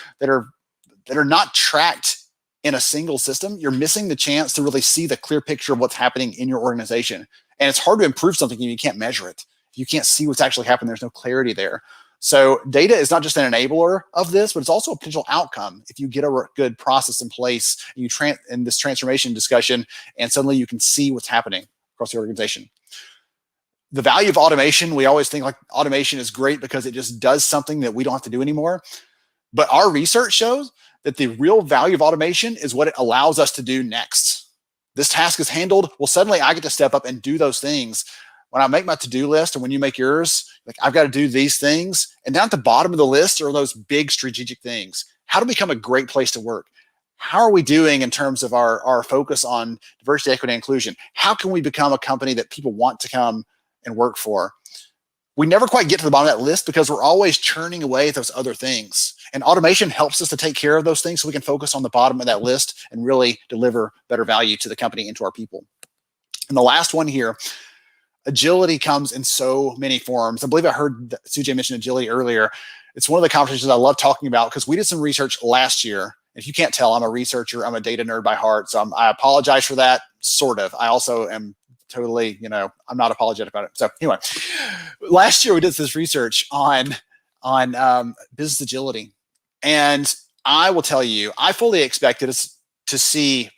B: not tracked in a single system, you're missing the chance to really see the clear picture of what's happening in your organization. And it's hard to improve something if you can't measure it. If you can't see what's actually happening, there's no clarity there. So data is not just an enabler of this, but it's also a potential outcome if you get a good process in place and you in this transformation discussion, and suddenly you can see what's happening across the organization. The value of automation, we always think like automation is great because it just does something that we don't have to do anymore. But our research shows that the real value of automation is what it allows us to do next. This task is handled. Well, suddenly I get to step up and do those things. When I make my to-do list and when you make yours, like I've got to do these things. And down at the bottom of the list are those big strategic things. How to become a great place to work? How are we doing in terms of our focus on diversity, equity, and inclusion? How can we become a company that people want to come and work for? we never quite get to the bottom of that list because we're always churning away at those other things. And automation helps us to take care of those things so we can focus on the bottom of that list and really deliver better value to the company and to our people. And the last one here, agility comes in so many forms. I believe I heard Sujay mention agility earlier. It's one of the conversations I love talking about because we did some research last year. If you can't tell, I'm a researcher. I'm a data nerd by heart. So I apologize for that, sort of. I also am totally, I'm not apologetic about it. So anyway, last year we did this research on business agility. And I will tell you, I fully expected us to see,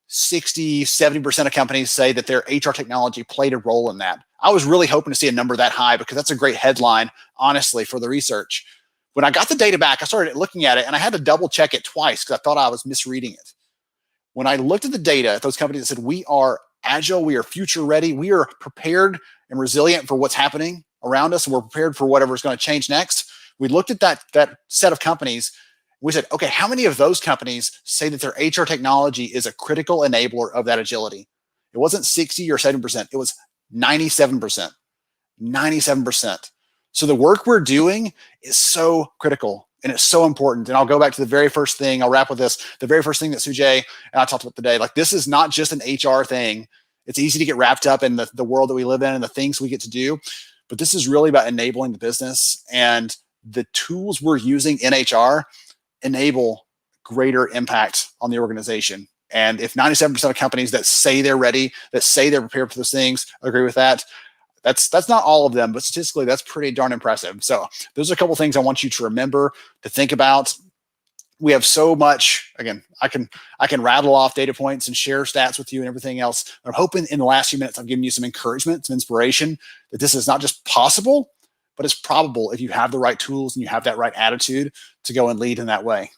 B: 60, 70% of companies say that their HR technology played a role in that. I was really hoping to see a number that high because that's a great headline, honestly, for the research. When I got the data back, I started looking at it and I had to double check it twice because I thought I was misreading it. When I looked at the data at those companies that said, we are agile, we are future ready, we are prepared and resilient for what's happening around us, and we're prepared for whatever's going to change next. We looked at that set of companies. We said, okay, how many of those companies say that their HR technology is a critical enabler of that agility? It wasn't 60 or 70%. It was 97%. 97%. So the work we're doing is so critical and it's so important. And I'll go back to the very first thing. I'll wrap with this. The very first thing that Sujay and I talked about today, like this is not just an HR thing. It's easy to get wrapped up in the world that we live in and the things we get to do. But this is really about enabling the business, and the tools we're using in HR enable greater impact on the organization. And if 97% of companies that say they're ready, that say they're prepared for those things, agree with that, that's not all of them, but statistically, that's pretty darn impressive. So those are a couple of things I want you to remember, to think about. We have so much. Again, I can rattle off data points and share stats with you and everything else. I'm hoping in the last few minutes I've given you some encouragement, some inspiration that this is not just possible, but it's probable if you have the right tools and you have that right attitude to go and lead in that way.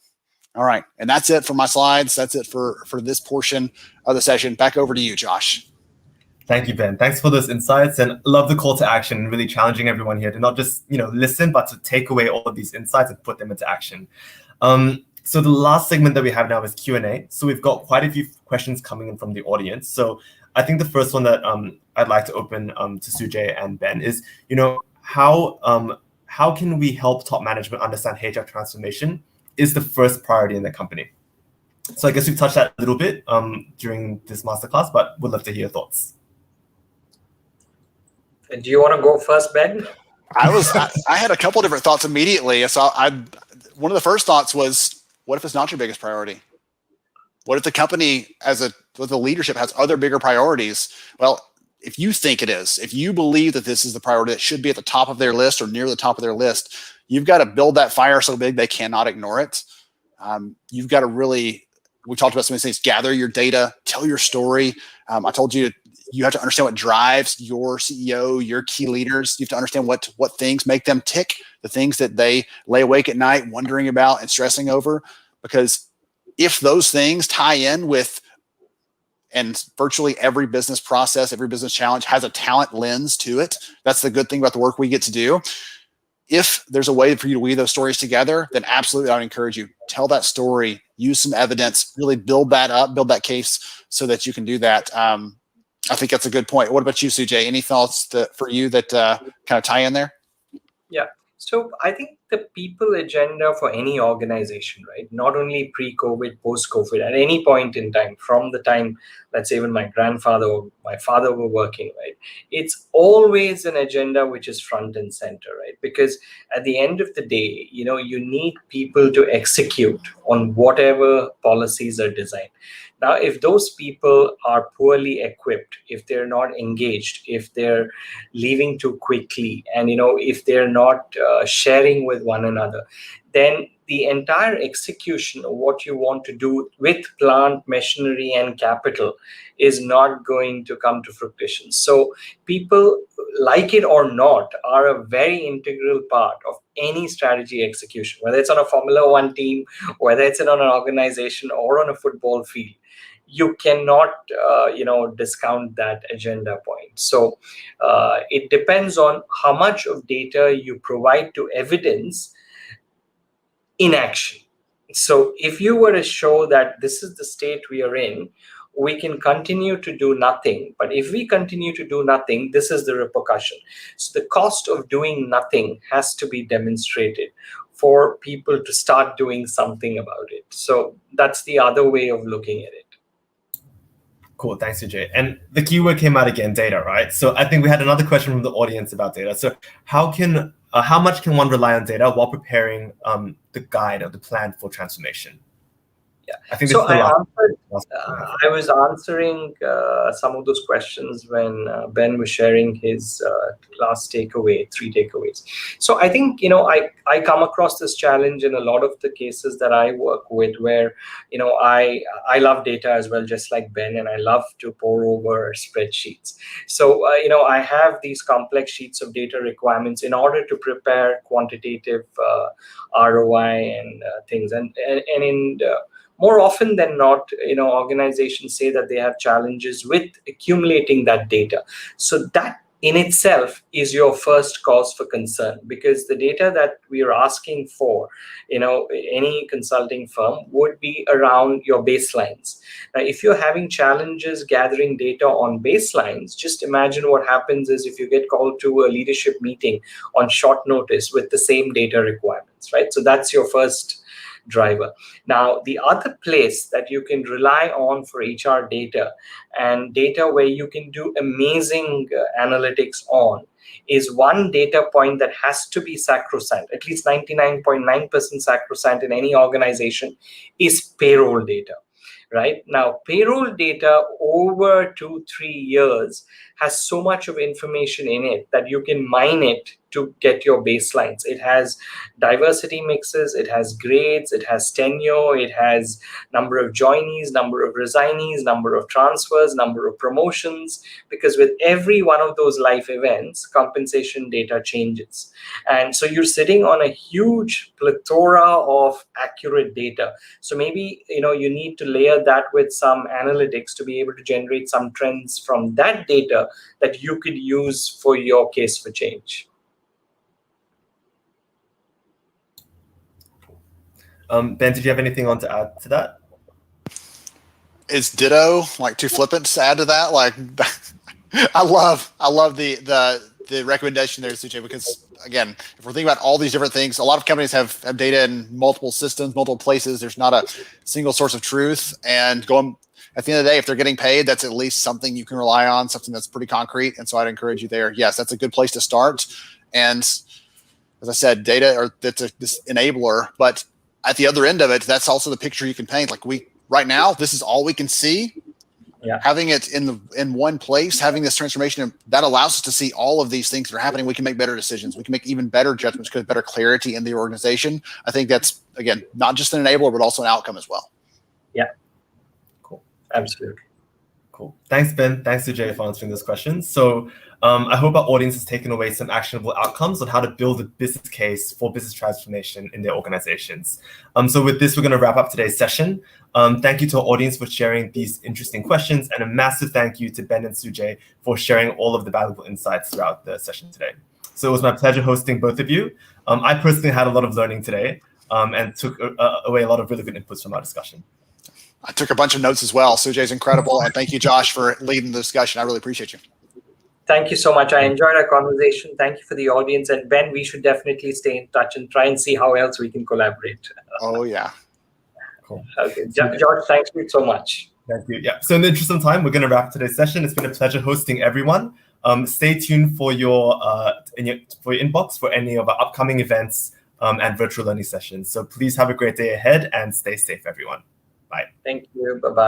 B: All right, and that's it for my slides. That's it for this portion of the session. Back over to you, Josh.
A: Thank you, Ben. Thanks for those insights, and love the call to action and really challenging everyone here to not just listen, but to take away all of these insights and put them into action. So the last segment that we have now is Q&A. So we've got quite a few questions coming in from the audience. So I think the first one that I'd like to open to Sujay and Ben is, how can we help top management understand HR transformation is the first priority in the company? So I guess we've touched that a little bit during this masterclass, but would love to hear your thoughts.
C: Do you want to go first, Ben?
B: I had a couple different thoughts immediately. So one of the first thoughts was, what if it's not your biggest priority? What if the company with the leadership has other bigger priorities? Well, if you think it is, if you believe that this is the priority that should be at the top of their list or near the top of their list, you've got to build that fire so big they cannot ignore it. You've got to really, we talked about some of these things, gather your data, tell your story. I told you, you have to understand what drives your CEO, your key leaders. You have to understand what things make them tick, the things that they lay awake at night wondering about and stressing over. Because if those things tie in with, and virtually every business process, every business challenge has a talent lens to it. That's the good thing about the work we get to do. If there's a way for you to weave those stories together, then absolutely I would encourage you, tell that story, use some evidence, really build that up, build that case so that you can do that. I think that's a good point. What about you, Sujay? Any thoughts for you that kind of tie in there?
C: Yeah. So I think the people agenda for any organization, right? Not only pre-COVID, post-COVID, at any point in time, from the time, let's say when my grandfather or my father were working, right? It's always an agenda which is front and center, right? Because at the end of the day, you need people to execute on whatever policies are designed. Now, if those people are poorly equipped, if they're not engaged, if they're leaving too quickly, and if they're not sharing with one another, then the entire execution of what you want to do with plant, machinery, and capital is not going to come to fruition. So people, like it or not, are a very integral part of any strategy execution, whether it's on a Formula One team, whether it's on an organization or on a football field. You cannot, discount that agenda point. So it depends on how much of data you provide to evidence in action. So if you were to show that this is the state we are in, we can continue to do nothing. But if we continue to do nothing, this is the repercussion. So the cost of doing nothing has to be demonstrated for people to start doing something about it. So that's the other way of looking at it.
A: Cool, thanks, Sujay. And the keyword came out again, data, right? So I think we had another question from the audience about data. So how much can one rely on data while preparing the guide or the plan for transformation?
C: Yeah.
A: I think
C: so
A: this is
C: I was answering some of those questions when Ben was sharing his last takeaway, 3 takeaways. So I think, I come across this challenge in a lot of the cases that I work with where, I love data as well, just like Ben, and I love to pore over spreadsheets. So, I have these complex sheets of data requirements in order to prepare quantitative ROI and things. And in more often than not, organizations say that they have challenges with accumulating that data. So that in itself is your first cause for concern, because the data that we are asking for, any consulting firm would be around your baselines. Now, if you're having challenges gathering data on baselines, just imagine what happens is if you get called to a leadership meeting on short notice with the same data requirements, right? So that's your first driver. Now, the other place that you can rely on for HR data and data where you can do amazing analytics on is one data point that has to be sacrosanct, at least 99.9% sacrosanct in any organization, is payroll data. Right now, payroll data over 2-3 years has so much of information in it that you can mine it to get your baselines. It has diversity mixes, it has grades, it has tenure, it has number of joinees, number of resignees, number of transfers, number of promotions, because with every one of those life events, compensation data changes. And so you're sitting on a huge plethora of accurate data. So maybe, you need to layer that with some analytics to be able to generate some trends from that data that you could use for your case for change.
A: Ben, did you have anything on to add to that?
B: Is ditto like too flippant to add to that? Like, I love the recommendation there, Sujay, because again, if we're thinking about all these different things, a lot of companies have data in multiple systems, multiple places. There's not a single source of truth. And at the end of the day, if they're getting paid, that's at least something you can rely on, something that's pretty concrete. And so I'd encourage you there. Yes, that's a good place to start. And as I said, data that's this enabler, but at the other end of it, that's also the picture you can paint. Like right now, this is all we can see. Yeah. Having it in one place, having this transformation, that allows us to see all of these things that are happening. We can make better decisions. We can make even better judgments because better clarity in the organization. I think that's, again, not just an enabler, but also an outcome as well.
C: Yeah. Cool. Absolutely.
A: Cool. Thanks, Ben. Thanks, Sujay, for answering those questions. So I hope our audience has taken away some actionable outcomes on how to build a business case for business transformation in their organizations. So with this, we're going to wrap up today's session. Thank you to our audience for sharing these interesting questions, and a massive thank you to Ben and Sujay for sharing all of the valuable insights throughout the session today. So it was my pleasure hosting both of you. I personally had a lot of learning today and took away a lot of really good inputs from our discussion.
B: I took a bunch of notes as well. Sujay's incredible. And thank you, Josh, for leading the discussion. I really appreciate you.
C: Thank you so much. I enjoyed our conversation. Thank you for the audience. And Ben, we should definitely stay in touch and try and see how else we can collaborate.
B: Oh, yeah.
C: Cool. Okay. George, thanks so much.
A: Thank you. Yeah. So in the interest of time, we're going to wrap today's session. It's been a pleasure hosting everyone. Stay tuned for your inbox for any of our upcoming events and virtual learning sessions. So please have a great day ahead and stay safe, everyone. Bye.
C: Thank you. Bye-bye.